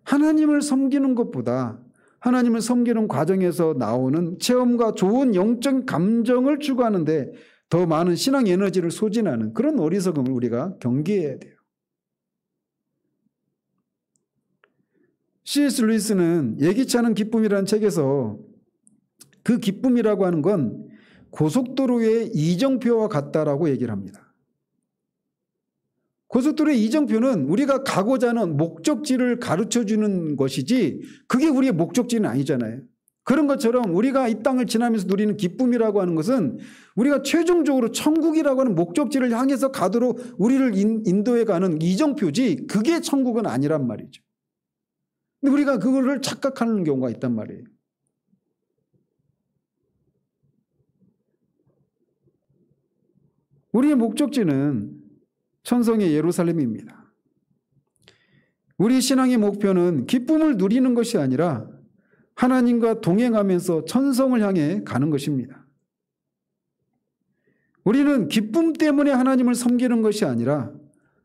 하나님을 섬기는 것보다 하나님을 섬기는 과정에서 나오는 체험과 좋은 영적 감정을 추구하는데 더 많은 신앙 에너지를 소진하는 그런 어리석음을 우리가 경계해야 돼요. C.S. 루이스는 예기치 않은 기쁨이라는 책에서 그 기쁨이라고 하는 건 고속도로의 이정표와 같다라고 얘기를 합니다. 고속도로의 이정표는 우리가 가고자 하는 목적지를 가르쳐주는 것이지 그게 우리의 목적지는 아니잖아요. 그런 것처럼 우리가 이 땅을 지나면서 누리는 기쁨이라고 하는 것은 우리가 최종적으로 천국이라고 하는 목적지를 향해서 가도록 우리를 인도해 가는 이정표지 그게 천국은 아니란 말이죠. 근데 우리가 그거를 착각하는 경우가 있단 말이에요. 우리의 목적지는 천성의 예루살렘입니다. 우리 신앙의 목표는 기쁨을 누리는 것이 아니라 하나님과 동행하면서 천성을 향해 가는 것입니다. 우리는 기쁨 때문에 하나님을 섬기는 것이 아니라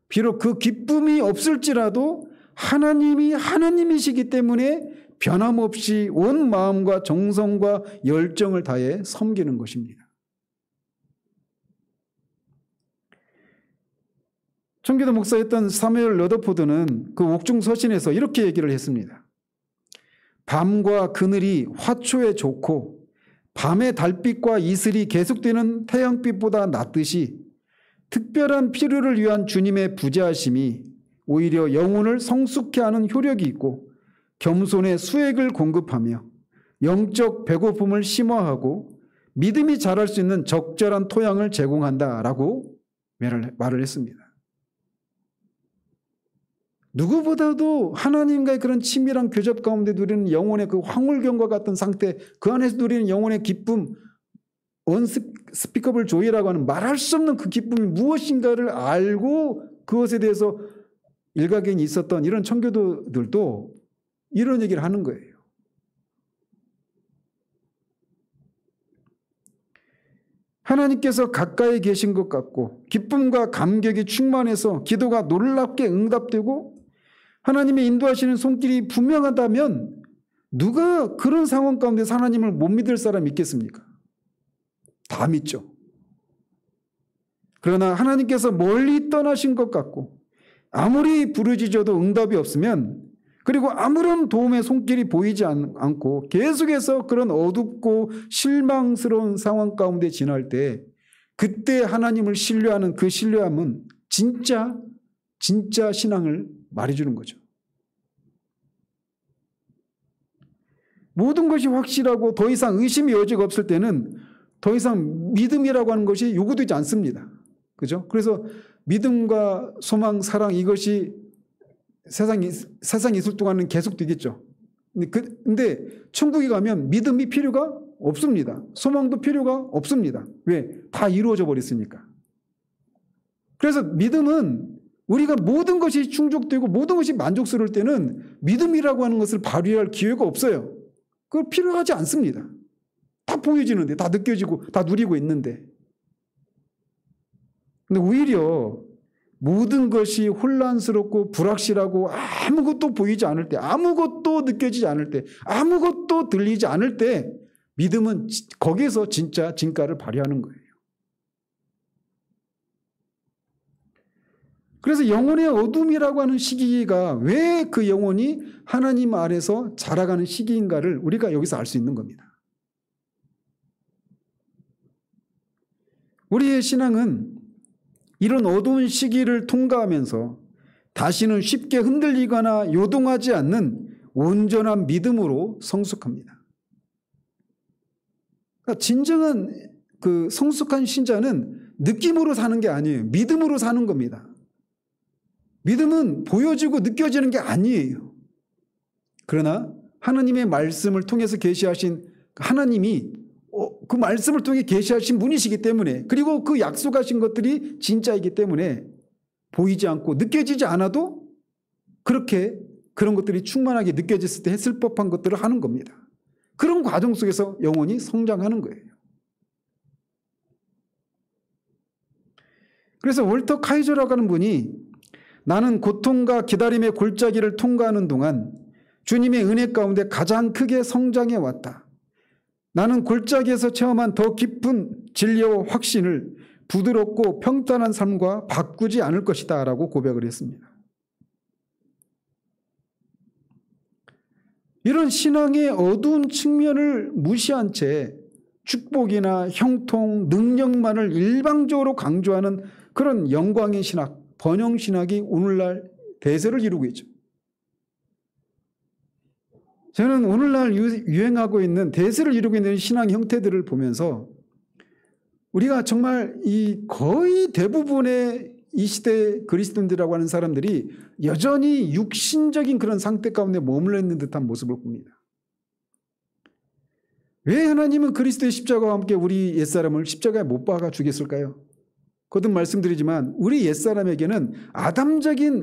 비록 그 기쁨이 없을지라도 하나님이 하나님이시기 때문에 변함없이 온 마음과 정성과 열정을 다해 섬기는 것입니다. 청교도 목사였던 사무엘 러더포드는 그 옥중 서신에서 이렇게 얘기를 했습니다. 밤과 그늘이 화초에 좋고 밤의 달빛과 이슬이 계속되는 태양빛보다 낫듯이 특별한 필요를 위한 주님의 부재하심이 오히려 영혼을 성숙케 하는 효력이 있고 겸손의 수액을 공급하며 영적 배고픔을 심화하고 믿음이 자랄 수 있는 적절한 토양을 제공한다라고 말을 했습니다. 누구보다도 하나님과의 그런 친밀한 교접 가운데 누리는 영혼의 그 황홀경과 같은 상태, 그 안에서 누리는 영혼의 기쁨, 언스피커블 조이라고 하는 말할 수 없는 그 기쁨이 무엇인가를 알고 그것에 대해서 일가견이 있었던 이런 청교도들도 이런 얘기를 하는 거예요. 하나님께서 가까이 계신 것 같고 기쁨과 감격이 충만해서 기도가 놀랍게 응답되고 하나님의 인도하시는 손길이 분명하다면 누가 그런 상황 가운데서 하나님을 못 믿을 사람이 있겠습니까? 다 믿죠. 그러나 하나님께서 멀리 떠나신 것 같고 아무리 부르짖어도 응답이 없으면 그리고 아무런 도움의 손길이 보이지 않고 계속해서 그런 어둡고 실망스러운 상황 가운데 지날 때 그때 하나님을 신뢰하는 그 신뢰함은 진짜 신앙을 말해주는 거죠. 모든 것이 확실하고 더 이상 의심의 여지가 없을 때는 더 이상 믿음이라고 하는 것이 요구되지 않습니다. 그죠? 그래서 믿음과 소망, 사랑 이것이 세상 있을 동안은 계속 되겠죠. 근데 천국에 가면 믿음이 필요가 없습니다. 소망도 필요가 없습니다. 왜? 다 이루어져 버렸으니까. 그래서 믿음은 우리가 모든 것이 충족되고 모든 것이 만족스러울 때는 믿음이라고 하는 것을 발휘할 기회가 없어요. 그걸 필요하지 않습니다. 다 보여지는데, 다 느껴지고, 다 누리고 있는데. 근데 오히려 모든 것이 혼란스럽고 불확실하고 아무것도 보이지 않을 때, 아무것도 느껴지지 않을 때, 아무것도 들리지 않을 때 믿음은 거기에서 진짜 진가를 발휘하는 거예요. 그래서 영혼의 어둠이라고 하는 시기가 왜 그 영혼이 하나님 아래서 자라가는 시기인가를 우리가 여기서 알 수 있는 겁니다. 우리의 신앙은 이런 어두운 시기를 통과하면서 다시는 쉽게 흔들리거나 요동하지 않는 온전한 믿음으로 성숙합니다. 그러니까 진정한 그 성숙한 신자는 느낌으로 사는 게 아니에요. 믿음으로 사는 겁니다. 믿음은 보여지고 느껴지는 게 아니에요. 그러나 하나님의 말씀을 통해서 계시하신 하나님이 그 말씀을 통해 계시하신 분이시기 때문에 그리고 그 약속하신 것들이 진짜이기 때문에 보이지 않고 느껴지지 않아도 그렇게 그런 것들이 충만하게 느껴졌을 때 했을 법한 것들을 하는 겁니다. 그런 과정 속에서 영혼이 성장하는 거예요. 그래서 월터 카이저라고 하는 분이 나는 고통과 기다림의 골짜기를 통과하는 동안 주님의 은혜 가운데 가장 크게 성장해 왔다. 나는 골짜기에서 체험한 더 깊은 진리와 확신을 부드럽고 평탄한 삶과 바꾸지 않을 것이다 라고 고백을 했습니다. 이런 신앙의 어두운 측면을 무시한 채 축복이나 형통, 능력만을 일방적으로 강조하는 그런 영광의 신학, 번영신학이 오늘날 대세를 이루고 있죠. 저는 오늘날 유행하고 있는 대세를 이루고 있는 신앙 형태들을 보면서 우리가 정말 이 거의 대부분의 이 시대 그리스도인들이라고 하는 사람들이 여전히 육신적인 그런 상태 가운데 머물러 있는 듯한 모습을 봅니다. 왜 하나님은 그리스도의 십자가와 함께 우리 옛사람을 십자가에 못 박아 죽였을까요? 거듭 말씀드리지만 우리 옛사람에게는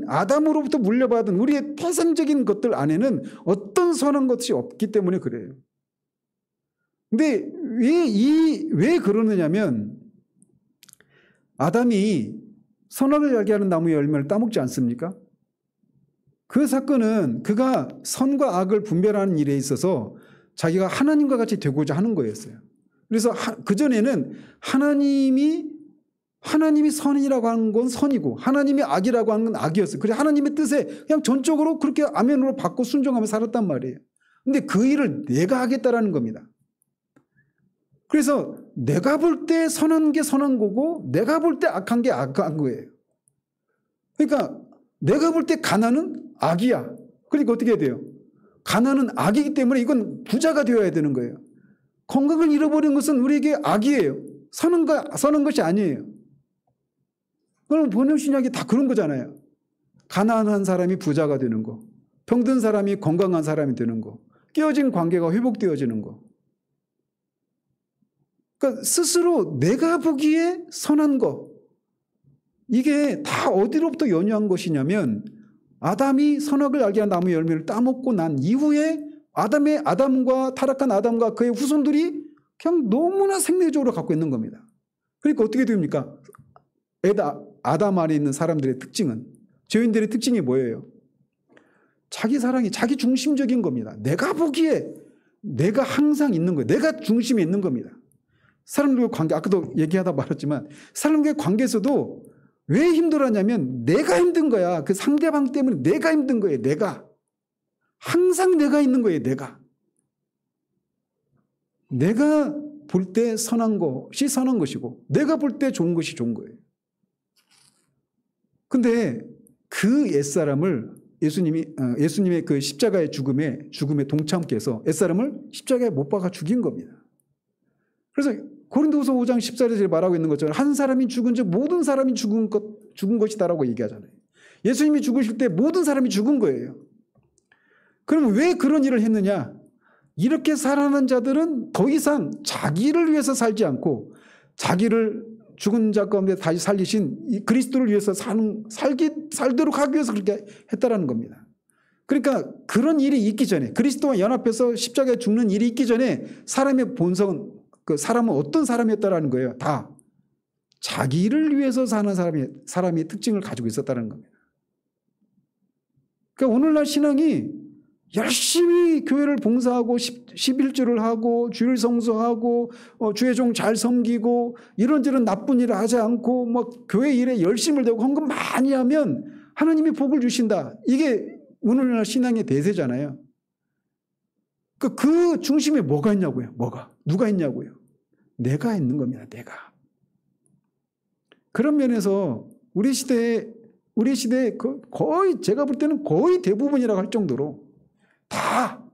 아담으로부터 물려받은 우리의 태생적인 것들 안에는 어떤 선한 것이 없기 때문에 그래요. 근데 왜 그러느냐면 아담이 선악을 알게 하는 나무의 열매를 따먹지 않습니까? 그 사건은 그가 선과 악을 분별하는 일에 있어서 자기가 하나님과 같이 되고자 하는 거였어요. 그래서 그전에는 하나님이 선이라고 하는 건 선이고 하나님이 악이라고 하는 건 악이었어요. 그래서 하나님의 뜻에 그냥 전적으로 그렇게 아멘으로 받고 순종하며 살았단 말이에요. 근데 그 일을 내가 하겠다라는 겁니다. 그래서 내가 볼 때 선한 게 선한 거고 내가 볼 때 악한 게 악한 거예요. 그러니까 내가 볼 때 가난은 악이야. 그러니까 어떻게 해야 돼요? 가난은 악이기 때문에 이건 부자가 되어야 되는 거예요. 건강을 잃어버리는 것은 우리에게 악이에요. 선한 것이 아니에요. 그럼 번역신약이 다 그런 거잖아요. 가난한 사람이 부자가 되는 거, 병든 사람이 건강한 사람이 되는 거, 깨어진 관계가 회복되어지는 거. 그러니까 스스로 내가 보기에 선한 거, 이게 다 어디로부터 연유한 것이냐면 아담이 선악을 알게 한 나무 열매를 따먹고 난 이후에 아담과 타락한 아담과 그의 후손들이 그냥 너무나 생리적으로 갖고 있는 겁니다. 그러니까 어떻게 됩니까? 아담 안에 있는 사람들의 특징은, 죄인들의 특징이 뭐예요? 자기 사랑이 자기 중심적인 겁니다. 내가 보기에 내가 항상 있는 거예요. 내가 중심에 있는 겁니다. 사람들과 관계, 아까도 얘기하다 말았지만 사람과의 관계에서도 왜 힘들었냐면 내가 힘든 거야. 그 상대방 때문에 내가 힘든 거예요. 내가. 항상 내가 있는 거예요. 내가 볼 때 선한 것이 선한 것이고 내가 볼 때 좋은 것이 좋은 거예요. 근데 그 옛사람을 예수님의 그 십자가의 죽음에 동참께서 옛사람을 십자가에 못 박아 죽인 겁니다. 그래서 고린도후서 5장 14절에 말하고 있는 것처럼 한 사람이 죽은 즉 모든 사람이 죽은 것이다라고 얘기하잖아요. 예수님이 죽으실 때 모든 사람이 죽은 거예요. 그럼 왜 그런 일을 했느냐? 이렇게 살아난 자들은 더 이상 자기를 위해서 살지 않고 자기를 죽은 자 가운데 다시 살리신 이 그리스도를 위해서 살도록 하기 위해서 그렇게 했다라는 겁니다. 그러니까 그런 일이 있기 전에, 그리스도와 연합해서 십자가에 죽는 일이 있기 전에 사람의 본성은, 그 사람은 어떤 사람이었다라는 거예요. 다 자기를 위해서 사는 사람의 특징을 가지고 있었다는 겁니다. 그러니까 오늘날 신앙이 열심히 교회를 봉사하고 11조를 하고 주일 성수하고 주의 종 잘 섬기고 이런저런 나쁜 일을 하지 않고 막 교회 일에 열심을 내고 헌금 많이 하면 하나님이 복을 주신다. 이게 오늘날 신앙의 대세잖아요. 그 중심에 뭐가 있냐고요. 누가 있냐고요. 내가 있는 겁니다. 내가. 그런 면에서 우리 시대에 거의 제가 볼 때는 거의 대부분이라고 할 정도로 다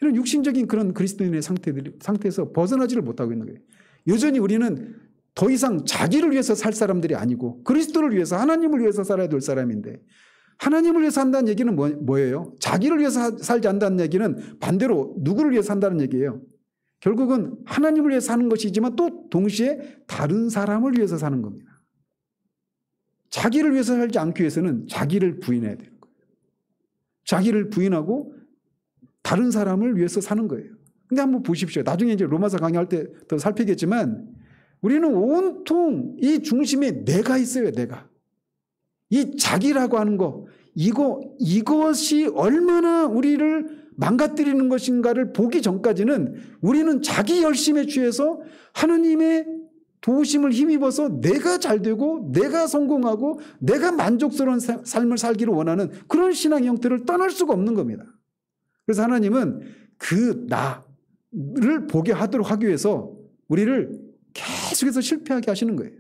이런 육신적인 그런 그리스도인의 상태에서 벗어나지를 못하고 있는 거예요. 여전히 우리는 더 이상 자기를 위해서 살 사람들이 아니고 그리스도를 위해서, 하나님을 위해서 살아야 될 사람인데, 하나님을 위해서 산다는 얘기는 뭐예요? 자기를 위해서 살지 않는다는 얘기는 반대로 누구를 위해서 산다는 얘기예요. 결국은 하나님을 위해서 사는 것이지만 또 동시에 다른 사람을 위해서 사는 겁니다. 자기를 위해서 살지 않기 위해서는 자기를 부인해야 돼요. 자기를 부인하고 다른 사람을 위해서 사는 거예요. 근데 한번 보십시오. 나중에 이제 로마서 강의할 때 더 살피겠지만 우리는 온통 이 중심에 내가 있어요. 내가. 이 자기라고 하는 거, 이것이 얼마나 우리를 망가뜨리는 것인가를 보기 전까지는 우리는 자기 열심에 취해서 하나님의 도우심을 힘입어서 내가 잘되고 내가 성공하고 내가 만족스러운 삶을 살기를 원하는 그런 신앙 형태를 떠날 수가 없는 겁니다. 그래서 하나님은 그 나를 보게 하도록 하기 위해서 우리를 계속해서 실패하게 하시는 거예요.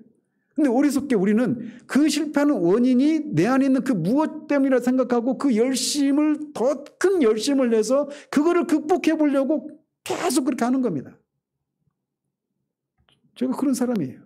근데 어리석게 우리는 그 실패하는 원인이 내 안에 있는 그 무엇 때문이라 생각하고 그 열심을, 더 큰 열심을 내서 그거를 극복해 보려고 계속 그렇게 하는 겁니다. 제가 그런 사람이에요.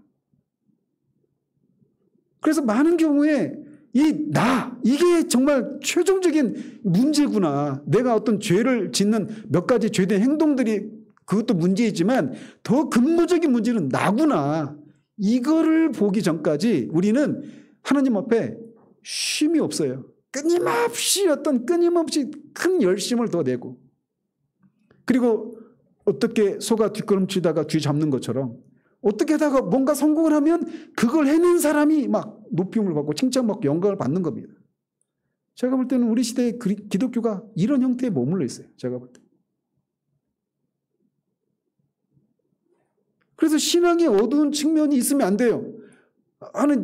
그래서 많은 경우에 이게 정말 최종적인 문제구나. 내가 어떤 죄를 짓는 몇 가지 죄된 행동들이 그것도 문제이지만 더 근본적인 문제는 나구나. 이거를 보기 전까지 우리는 하나님 앞에 쉼이 없어요. 끊임없이 큰 열심을 더 내고, 그리고 어떻게 소가 뒷걸음치다가 뒤 잡는 것처럼 어떻게 하다가 뭔가 성공을 하면 그걸 해낸 사람이 막 높임을 받고 칭찬받고 영광을 받는 겁니다. 제가 볼 때는 우리 시대의 기독교가 이런 형태에 머물러 있어요. 제가 볼 때. 그래서 신앙의 어두운 측면이 있으면 안 돼요.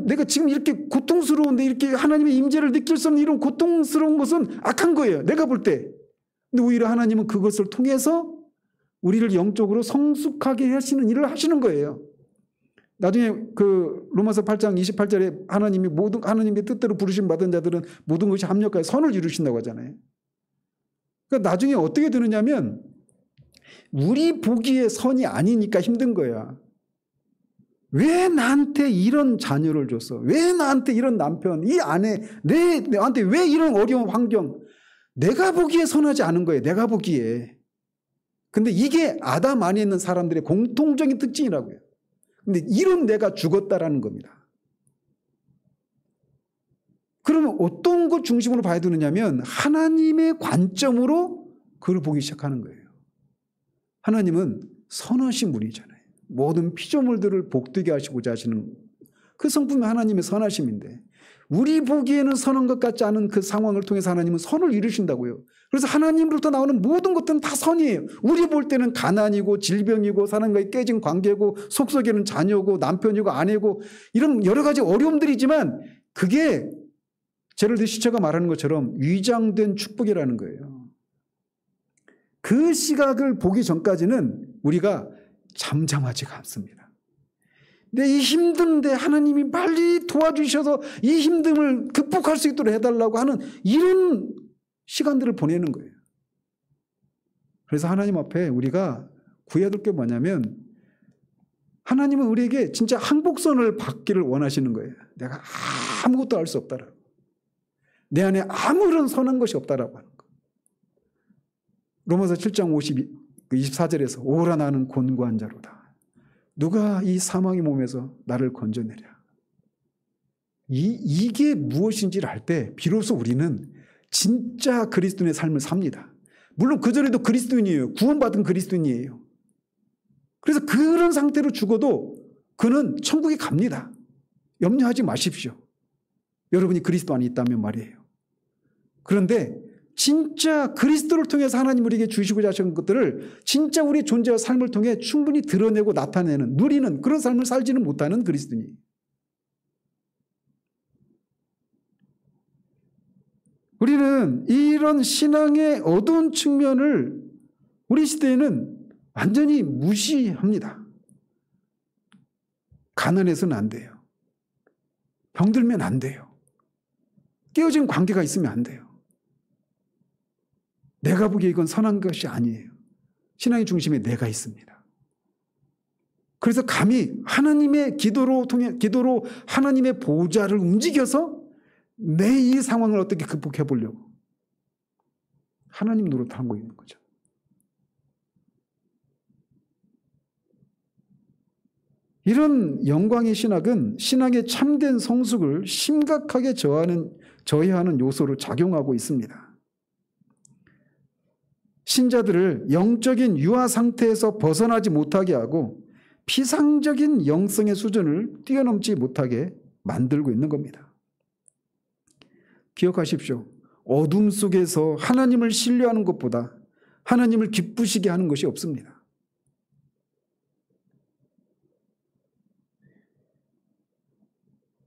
내가 지금 이렇게 고통스러운데 이렇게 하나님의 임재를 느낄 수 없는 이런 고통스러운 것은 악한 거예요. 내가 볼 때. 근데 오히려 하나님은 그것을 통해서 우리를 영적으로 성숙하게 하시는 일을 하시는 거예요. 나중에 그 로마서 8장 28절에 하나님이 모든 하나님의 뜻대로 부르심 받은 자들은 모든 것이 합력하여 선을 이루신다고 하잖아요. 그러니까 나중에 어떻게 되느냐면 우리 보기에 선이 아니니까 힘든 거야. 왜 나한테 이런 자녀를 줬어? 왜 나한테 이런 남편, 이 아내, 나한테 왜 이런 어려운 환경? 내가 보기에 선하지 않은 거예요. 내가 보기에. 근데 이게 아담 안에 있는 사람들의 공통적인 특징이라고요. 근데 이런 내가 죽었다라는 겁니다. 그러면 어떤 것 중심으로 봐야 되느냐면 하나님의 관점으로 그를 보기 시작하는 거예요. 하나님은 선하신 분이잖아요. 모든 피조물들을 복되게 하시고자 하시는 그 성품이 하나님의 선하심인데 우리 보기에는 선한 것 같지 않은 그 상황을 통해서 하나님은 선을 이루신다고요. 그래서 하나님으로부터 나오는 모든 것들은 다 선이에요. 우리 볼 때는 가난이고 질병이고 사람과의 깨진 관계고 속속에는 자녀고 남편이고 아내고 이런 여러 가지 어려움들이지만 그게 제럴드 시처가 말하는 것처럼 위장된 축복이라는 거예요. 그 시각을 보기 전까지는 우리가 잠잠하지가 않습니다. 근데 이 힘든데 하나님이 빨리 도와주셔서 이 힘듦을 극복할 수 있도록 해달라고 하는 이런 시간들을 보내는 거예요. 그래서 하나님 앞에 우리가 구해야 될 게 뭐냐면 하나님은 우리에게 진짜 항복선을 받기를 원하시는 거예요. 내가 아무것도 할 수 없다라고. 내 안에 아무런 선한 것이 없다라고 하는 거. 로마서 7장 24절에서 오라 나는 곤고한 자로다. 누가 이 사망의 몸에서 나를 건져내랴. 이게 무엇인지를 알 때 비로소 우리는 진짜 그리스도인의 삶을 삽니다. 물론 그전에도 그리스도인이에요. 구원받은 그리스도인이에요. 그래서 그런 상태로 죽어도 그는 천국에 갑니다. 염려하지 마십시오. 여러분이 그리스도 안에 있다면 말이에요. 그런데 진짜 그리스도를 통해서 하나님 우리에게 주시고자 하시는 것들을 진짜 우리 존재와 삶을 통해 충분히 드러내고 나타내는 누리는 그런 삶을 살지는 못하는 그리스도인이. 우리는 이런 신앙의 어두운 측면을 우리 시대에는 완전히 무시합니다. 가난해서는 안 돼요. 병들면 안 돼요. 깨어진 관계가 있으면 안 돼요. 내가 보기에 이건 선한 것이 아니에요. 신앙의 중심에 내가 있습니다. 그래서 감히 하나님의 기도로 하나님의 보좌를 움직여서 내 이 상황을 어떻게 극복해 보려고 하나님 노릇하고 있는 거죠. 이런 영광의 신학은 신앙의 참된 성숙을 심각하게 저해하는 요소로 작용하고 있습니다. 신자들을 영적인 유아 상태에서 벗어나지 못하게 하고 피상적인 영성의 수준을 뛰어넘지 못하게 만들고 있는 겁니다. 기억하십시오. 어둠 속에서 하나님을 신뢰하는 것보다 하나님을 기쁘시게 하는 것이 없습니다.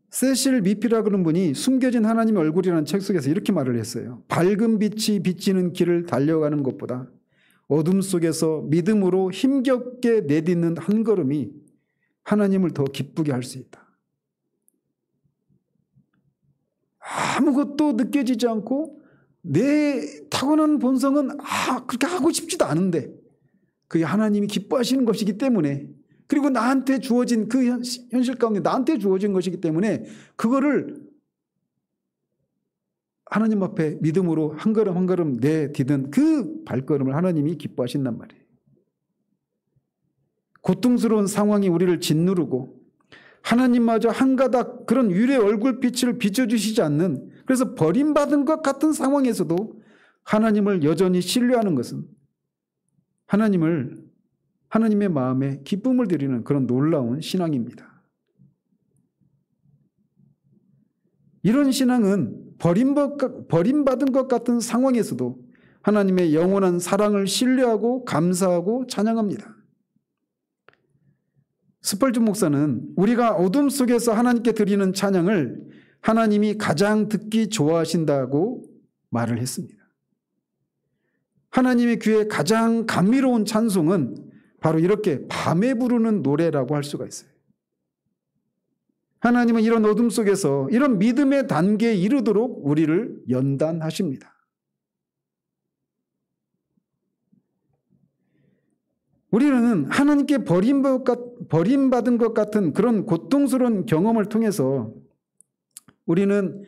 세실 미피라 그런 분이 숨겨진 하나님의 얼굴이라는 책 속에서 이렇게 말을 했어요. 밝은 빛이 비치는 길을 달려가는 것보다 어둠 속에서 믿음으로 힘겹게 내딛는 한 걸음이 하나님을 더 기쁘게 할 수 있다. 아무것도 느껴지지 않고 내 타고난 본성은 그렇게 하고 싶지도 않은데 그게 하나님이 기뻐하시는 것이기 때문에 그리고 나한테 주어진 그 현실 가운데 나한테 주어진 것이기 때문에 그거를 하나님 앞에 믿음으로 한 걸음 한 걸음 내딛은 그 발걸음을 하나님이 기뻐하신단 말이에요. 고통스러운 상황이 우리를 짓누르고 하나님마저 한 가닥 그런 유래 얼굴빛을 비춰주시지 않는 그래서 버림받은 것 같은 상황에서도 하나님을 여전히 신뢰하는 것은 하나님의 마음에 기쁨을 드리는 그런 놀라운 신앙입니다. 이런 신앙은 버림받은 것 같은 상황에서도 하나님의 영원한 사랑을 신뢰하고 감사하고 찬양합니다. 스펄전 목사는 우리가 어둠 속에서 하나님께 드리는 찬양을 하나님이 가장 듣기 좋아하신다고 말을 했습니다. 하나님의 귀에 가장 감미로운 찬송은 바로 이렇게 밤에 부르는 노래라고 할 수가 있어요. 하나님은 이런 어둠 속에서 이런 믿음의 단계에 이르도록 우리를 연단하십니다. 우리는 하나님께 버림받은 것 같은 그런 고통스러운 경험을 통해서 우리는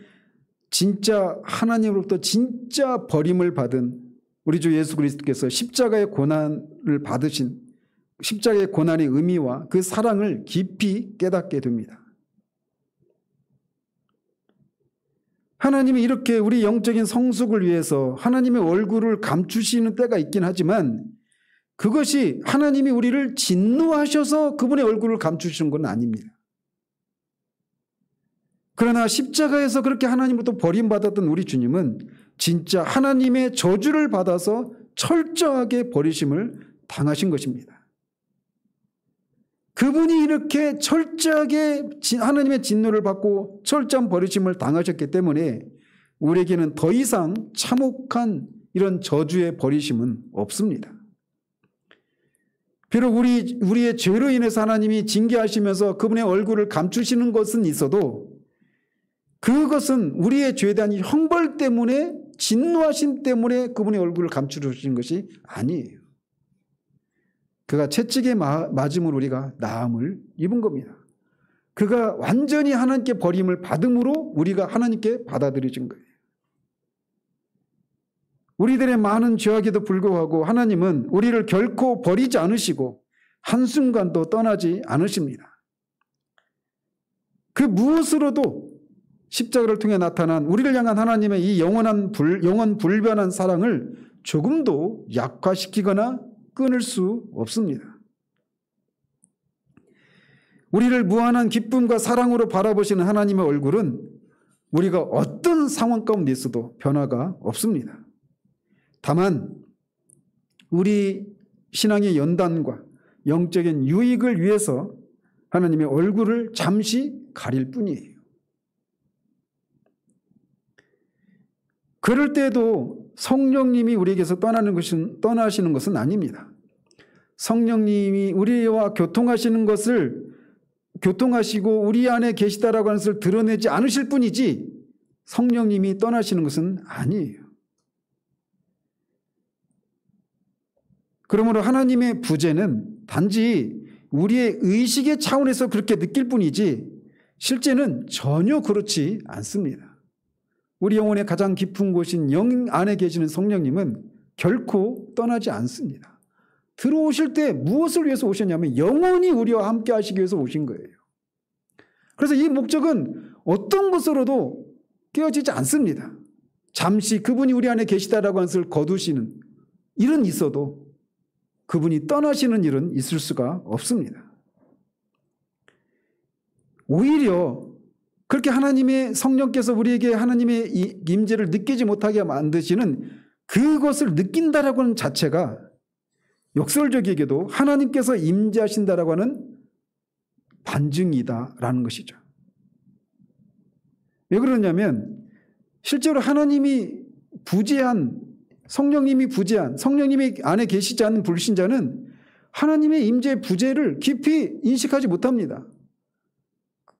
진짜 하나님으로부터 진짜 버림을 받은 우리 주 예수 그리스도께서 십자가의 고난을 받으신 십자가의 고난의 의미와 그 사랑을 깊이 깨닫게 됩니다. 하나님이 이렇게 우리 영적인 성숙을 위해서 하나님의 얼굴을 감추시는 때가 있긴 하지만 그것이 하나님이 우리를 진노하셔서 그분의 얼굴을 감추시는 건 아닙니다. 그러나 십자가에서 그렇게 하나님으로부터 버림받았던 우리 주님은 진짜 하나님의 저주를 받아서 철저하게 버리심을 당하신 것입니다. 그분이 이렇게 철저하게 하나님의 진노를 받고 철저한 버리심을 당하셨기 때문에 우리에게는 더 이상 참혹한 이런 저주의 버리심은 없습니다. 비록 우리의 죄로 인해서 하나님이 징계하시면서 그분의 얼굴을 감추시는 것은 있어도 그것은 우리의 죄에 대한 형벌 때문에 진노하심 때문에 그분의 얼굴을 감추신 것이 아니에요. 그가 채찍에 맞음으로 우리가 나음을 입은 겁니다. 그가 완전히 하나님께 버림을 받음으로 우리가 하나님께 받아들여진 거예요. 우리들의 많은 죄악에도 불구하고 하나님은 우리를 결코 버리지 않으시고 한순간도 떠나지 않으십니다. 그 무엇으로도 십자가를 통해 나타난 우리를 향한 하나님의 이 영원 불변한 사랑을 조금도 약화시키거나 끊을 수 없습니다. 우리를 무한한 기쁨과 사랑으로 바라보시는 하나님의 얼굴은 우리가 어떤 상황 가운데 있어도 변화가 없습니다. 다만 우리 신앙의 연단과 영적인 유익을 위해서 하나님의 얼굴을 잠시 가릴 뿐이에요. 그럴 때도 성령님이 우리에게서 떠나시는 것은 아닙니다. 성령님이 우리와 교통하시고 우리 안에 계시다라고 하는 것을 드러내지 않으실 뿐이지 성령님이 떠나시는 것은 아니에요. 그러므로 하나님의 부재는 단지 우리의 의식의 차원에서 그렇게 느낄 뿐이지 실제는 전혀 그렇지 않습니다. 우리 영혼의 가장 깊은 곳인 영 안에 계시는 성령님은 결코 떠나지 않습니다. 들어오실 때 무엇을 위해서 오셨냐면 영원히 우리와 함께 하시기 위해서 오신 거예요. 그래서 이 목적은 어떤 것으로도 깨어지지 않습니다. 잠시 그분이 우리 안에 계시다라고 하는 것을 거두시는 일은 있어도 그분이 떠나시는 일은 있을 수가 없습니다. 오히려 그렇게 하나님의 성령께서 우리에게 하나님의 임재를 느끼지 못하게 만드시는 그것을 느낀다라고 하는 자체가 역설적이게도 하나님께서 임재하신다라고 하는 반증이다라는 것이죠. 왜 그러냐면 실제로 하나님이 부재한 성령님이 안에 계시지 않는 불신자는 하나님의 임재 부재를 깊이 인식하지 못합니다.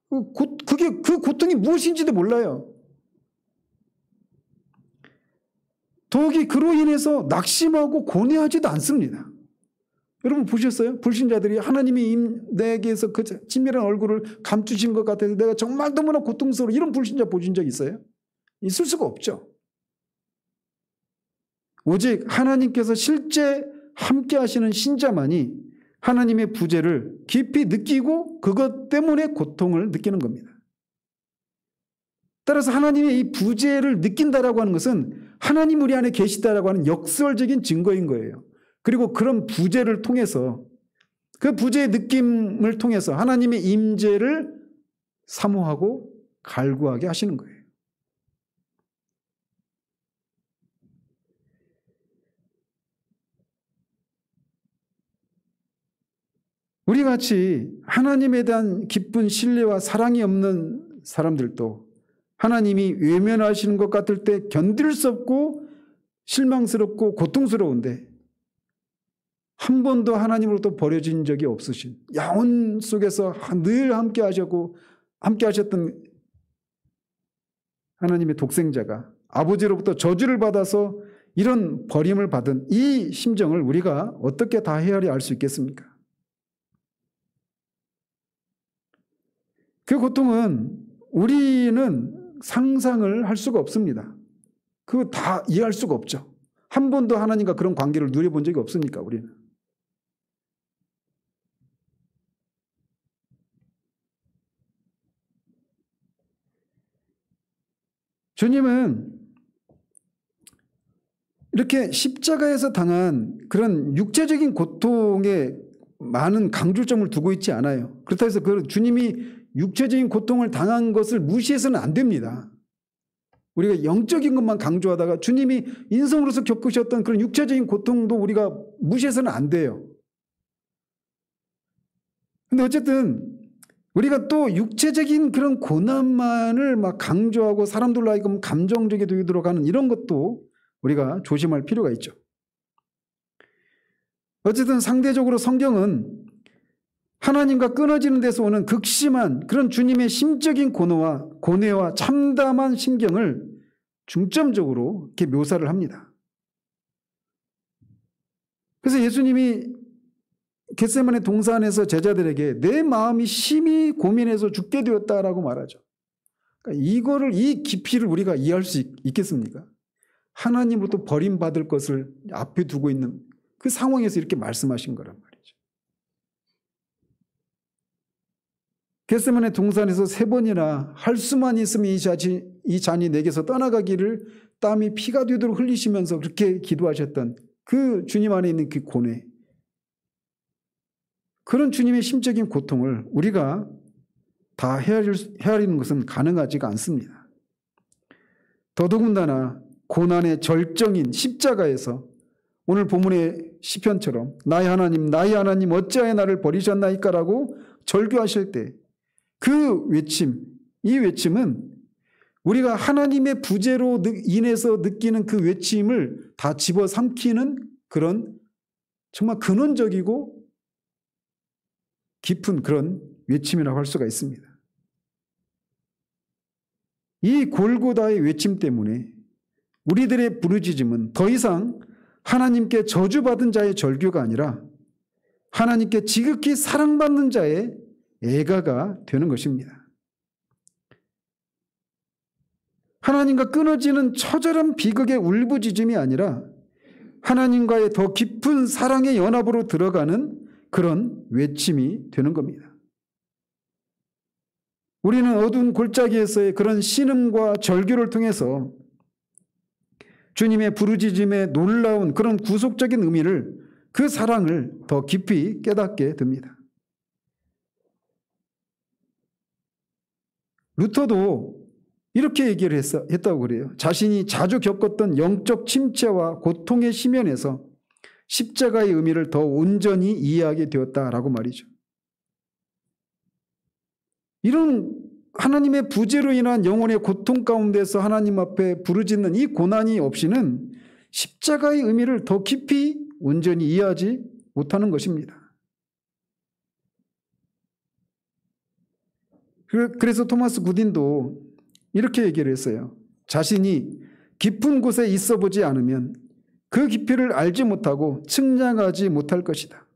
그 고통이 무엇인지도 몰라요. 더욱이 그로 인해서 낙심하고 고뇌하지도 않습니다. 여러분 보셨어요? 불신자들이 하나님이 내게서 그 친밀한 얼굴을 감추신 것 같아서 내가 정말 너무나 고통스러워 이런 불신자 보신 적 있어요? 있을 수가 없죠. 오직 하나님께서 실제 함께 하시는 신자만이 하나님의 부재를 깊이 느끼고 그것 때문에 고통을 느끼는 겁니다. 따라서 하나님의 이 부재를 느낀다라고 하는 것은 하나님 우리 안에 계시다라고 하는 역설적인 증거인 거예요. 그리고 그런 부재를 통해서 그 부재의 느낌을 통해서 하나님의 임재를 사모하고 갈구하게 하시는 거예요. 우리같이 하나님에 대한 깊은 신뢰와 사랑이 없는 사람들도 하나님이 외면하시는 것 같을 때 견딜 수 없고 실망스럽고 고통스러운데 한 번도 하나님으로부터 버려진 적이 없으신 영혼 속에서 늘 함께 하셨고 함께 하셨던 하나님의 독생자가 아버지로부터 저주를 받아서 이런 버림을 받은 이 심정을 우리가 어떻게 다 헤아려 알 수 있겠습니까? 그 고통은 우리는 상상을 할 수가 없습니다. 그거 다 이해할 수가 없죠. 한 번도 하나님과 그런 관계를 누려본 적이 없으니까 우리는. 주님은 이렇게 십자가에서 당한 그런 육체적인 고통에 많은 강조점을 두고 있지 않아요. 그렇다고 해서 그 주님이 육체적인 고통을 당한 것을 무시해서는 안 됩니다. 우리가 영적인 것만 강조하다가 주님이 인성으로서 겪으셨던 그런 육체적인 고통도 우리가 무시해서는 안 돼요. 근데 어쨌든 우리가 또 육체적인 그런 고난만을 막 강조하고 사람들로 하여금 감정적이 되도록 하는 이런 것도 우리가 조심할 필요가 있죠. 어쨌든 상대적으로 성경은 하나님과 끊어지는 데서 오는 극심한 그런 주님의 심적인 고뇌와 참담한 심경을 중점적으로 이렇게 묘사를 합니다. 그래서 예수님이 겟세마네 동산에서 제자들에게 내 마음이 심히 고민해서 죽게 되었다라고 말하죠. 그러니까 이 깊이를 우리가 이해할 수 있겠습니까? 하나님으로부터 버림받을 것을 앞에 두고 있는 그 상황에서 이렇게 말씀하신 거란 말이죠. 겟세마네 동산에서 3번이나 할 수만 있으면 이 잔이 내게서 떠나가기를 땀이 피가 되도록 흘리시면서 그렇게 기도하셨던 그 주님 안에 있는 그 고뇌, 그런 주님의 심적인 고통을 우리가 다 헤아리는 것은 가능하지가 않습니다. 더더군다나 고난의 절정인 십자가에서 오늘 본문의 시편처럼 나의 하나님 어찌하여 나를 버리셨나이까라고 절규하실 때 그 외침, 이 외침은 우리가 하나님의 부재로 인해서 느끼는 그 외침을 다 집어삼키는 그런 정말 근원적이고 깊은 그런 외침이라고 할 수가 있습니다. 이 골고다의 외침 때문에 우리들의 부르짖음은 더 이상 하나님께 저주받은 자의 절규가 아니라 하나님께 지극히 사랑받는 자의 애가가 되는 것입니다. 하나님과 끊어지는 처절한 비극의 울부짖음이 아니라 하나님과의 더 깊은 사랑의 연합으로 들어가는 그런 외침이 되는 겁니다. 우리는 어두운 골짜기에서의 그런 신음과 절규를 통해서 주님의 부르짖음의 놀라운 그런 구속적인 의미를, 그 사랑을 더 깊이 깨닫게 됩니다. 루터도 이렇게 얘기를 했다고 그래요. 자신이 자주 겪었던 영적 침체와 고통의 심연에서 십자가의 의미를 더 온전히 이해하게 되었다라고 말이죠. 이런 하나님의 부재로 인한 영혼의 고통 가운데서 하나님 앞에 부르짖는 이 고난이 없이는 십자가의 의미를 더 깊이 온전히 이해하지 못하는 것입니다. 그래서 토마스 굿인도 이렇게 얘기를 했어요. 자신이 깊은 곳에 있어 보지 않으면 그 깊이를 알지 못하고 측량하지 못할 것이다.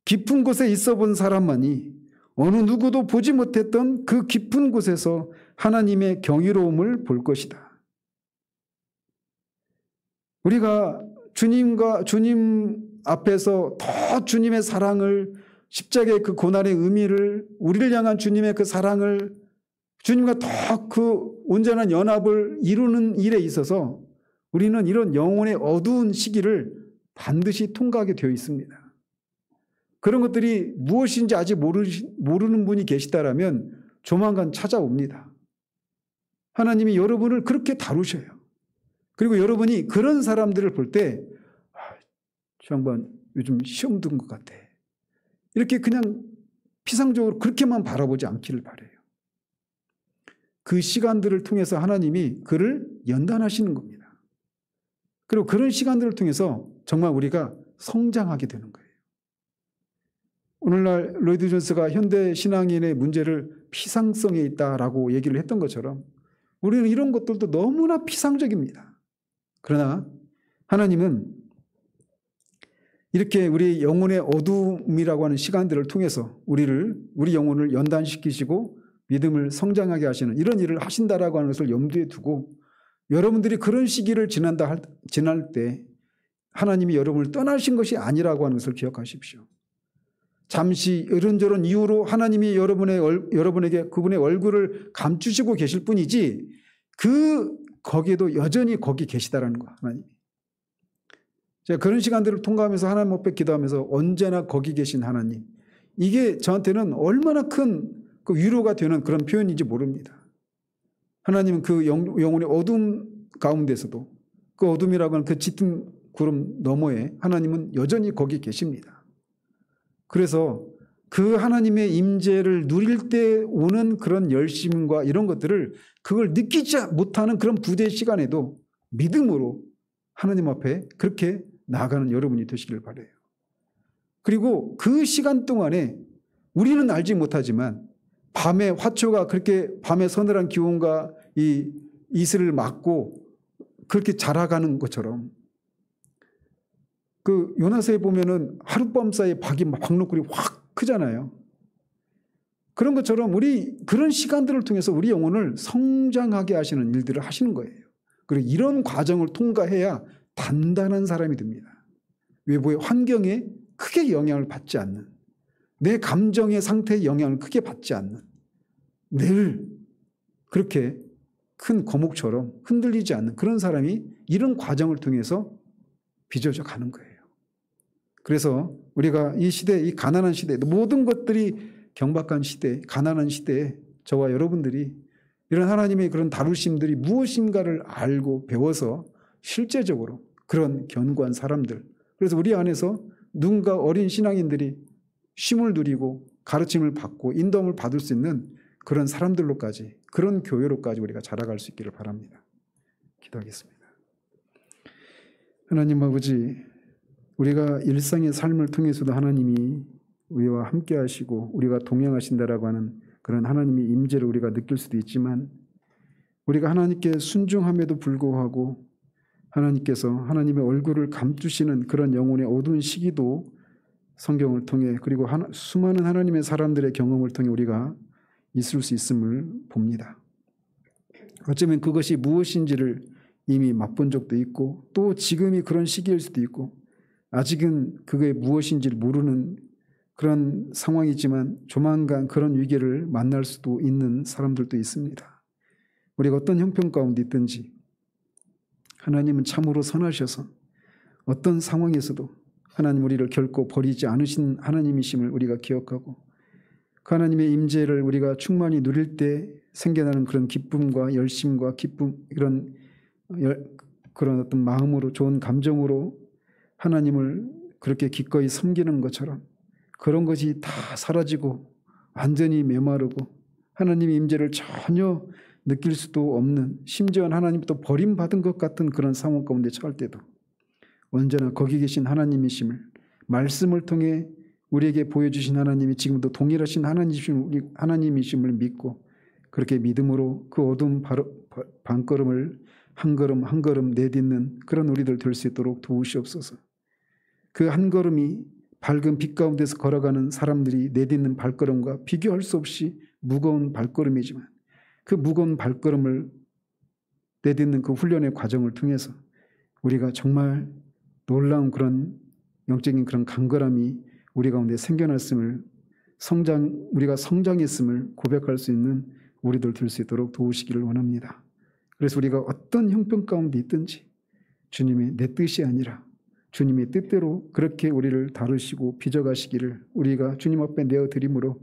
깊은 곳에 있어 본 사람만이 어느 누구도 보지 못했던 그 깊은 곳에서 하나님의 경이로움을 볼 것이다. 우리가 주님 앞에서 더 주님의 사랑을, 십자가의 그 고난의 의미를, 우리를 향한 주님의 그 사랑을, 주님과 더 그 온전한 연합을 이루는 일에 있어서 우리는 이런 영혼의 어두운 시기를 반드시 통과하게 되어 있습니다. 그런 것들이 무엇인지 아직 모르는 분이 계시다라면 조만간 찾아옵니다. 하나님이 여러분을 그렇게 다루셔요. 그리고 여러분이 그런 사람들을 볼 때 저 양반 요즘 시험 든 것 같아. 이렇게 그냥 피상적으로 그렇게만 바라보지 않기를 바라요. 그 시간들을 통해서 하나님이 그를 연단하시는 겁니다. 그리고 그런 시간들을 통해서 정말 우리가 성장하게 되는 거예요. 오늘날 로이드 존스가 현대 신앙인의 문제를 피상성에 있다라고 얘기를 했던 것처럼 우리는 이런 것들도 너무나 피상적입니다. 그러나 하나님은 이렇게 우리 영혼의 어둠이라고 하는 시간들을 통해서 우리 영혼을 연단시키시고 믿음을 성장하게 하시는 이런 일을 하신다라고 하는 것을 염두에 두고 여러분들이 그런 시기를 지날 때 하나님이 여러분을 떠나신 것이 아니라고 하는 것을 기억하십시오. 잠시 이런저런 이유로 하나님이 여러분에게 그분의 얼굴을 감추시고 계실 뿐이지 거기에도 여전히 거기 계시다라는 거 하나님. 제가 그런 시간들을 통과하면서 하나님 앞에 기도하면서 언제나 거기 계신 하나님. 이게 저한테는 얼마나 큰 그 위로가 되는 그런 표현인지 모릅니다. 하나님은 그 영혼의 어둠 가운데서도 그 어둠이라고 하는 그 짙은 구름 너머에 하나님은 여전히 거기 계십니다. 그래서 그 하나님의 임재를 누릴 때 오는 그런 열심과 이런 것들을 그걸 느끼지 못하는 그런 부대 시간에도 믿음으로 하나님 앞에 그렇게 나아가는 여러분이 되시길 바라요. 그리고 그 시간 동안에 우리는 알지 못하지만 밤에 화초가 그렇게 밤의 서늘한 기온과 이 이슬을 맞고 그렇게 자라가는 것처럼 그 요나서에 보면은 하룻밤 사이에 박록굴이 확 크잖아요. 그런 것처럼 우리 그런 시간들을 통해서 우리 영혼을 성장하게 하시는 일들을 하시는 거예요. 그리고 이런 과정을 통과해야 단단한 사람이 됩니다. 외부의 환경에 크게 영향을 받지 않는, 내 감정의 상태에 영향을 크게 받지 않는, 늘 그렇게 큰 거목처럼 흔들리지 않는 그런 사람이 이런 과정을 통해서 빚어져 가는 거예요. 그래서 우리가 이 시대, 이 가난한 시대, 모든 것들이 경박한 시대, 가난한 시대에 저와 여러분들이 이런 하나님의 그런 다루심들이 무엇인가를 알고 배워서 실제적으로 그런 견고한 사람들, 그래서 우리 안에서 누군가 어린 신앙인들이 쉼을 누리고 가르침을 받고 인도함을 받을 수 있는 그런 사람들로까지, 그런 교회로까지 우리가 자라갈 수 있기를 바랍니다. 기도하겠습니다. 하나님 아버지, 우리가 일상의 삶을 통해서도 하나님이 우리와 함께 하시고 우리가 동행하신다라고 하는 그런 하나님의 임재를 우리가 느낄 수도 있지만, 우리가 하나님께 순종함에도 불구하고 하나님께서 하나님의 얼굴을 감추시는 그런 영혼의 어두운 시기도 성경을 통해, 그리고 수많은 하나님의 사람들의 경험을 통해 우리가 있을 수 있음을 봅니다. 어쩌면 그것이 무엇인지를 이미 맛본 적도 있고, 또 지금이 그런 시기일 수도 있고, 아직은 그게 무엇인지를 모르는 그런 상황이지만 조만간 그런 위기를 만날 수도 있는 사람들도 있습니다. 우리가 어떤 형편 가운데 있든지 하나님은 참으로 선하셔서 어떤 상황에서도 하나님 우리를 결코 버리지 않으신 하나님이심을 우리가 기억하고, 그 하나님의 임재를 우리가 충만히 누릴 때 생겨나는 그런 기쁨과 열심과 기쁨, 그런 어떤 마음으로, 좋은 감정으로 하나님을 그렇게 기꺼이 섬기는 것처럼 그런 것이 다 사라지고 완전히 메마르고 하나님의 임재를 전혀 느낄 수도 없는, 심지어 하나님부터 버림받은 것 같은 그런 상황 가운데 처할 때도 언제나 거기 계신 하나님이심을, 말씀을 통해 우리에게 보여주신 하나님이 지금도 동일하신 하나님이심을 믿고 그렇게 믿음으로 그 어두운 방걸음을 한 걸음 한 걸음 내딛는 그런 우리들 될 수 있도록 도우시옵소서. 그 한 걸음이 밝은 빛 가운데서 걸어가는 사람들이 내딛는 발걸음과 비교할 수 없이 무거운 발걸음이지만, 그 무거운 발걸음을 내딛는 그 훈련의 과정을 통해서 우리가 정말 놀라운 그런 영적인 그런 강건함이 우리 가운데 생겨났음을, 우리가 성장했음을 고백할 수 있는 우리들 될 수 있도록 도우시기를 원합니다. 그래서 우리가 어떤 형편 가운데 있든지 주님의 내 뜻이 아니라 주님의 뜻대로 그렇게 우리를 다루시고 빚어가시기를 우리가 주님 앞에 내어드림으로,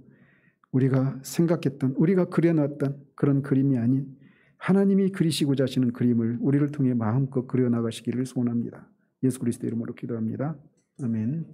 우리가 생각했던, 우리가 그려놨던 그런 그림이 아닌 하나님이 그리시고자 하시는 그림을 우리를 통해 마음껏 그려나가시기를 소원합니다. 예수 그리스도 이름으로 기도합니다. 아멘.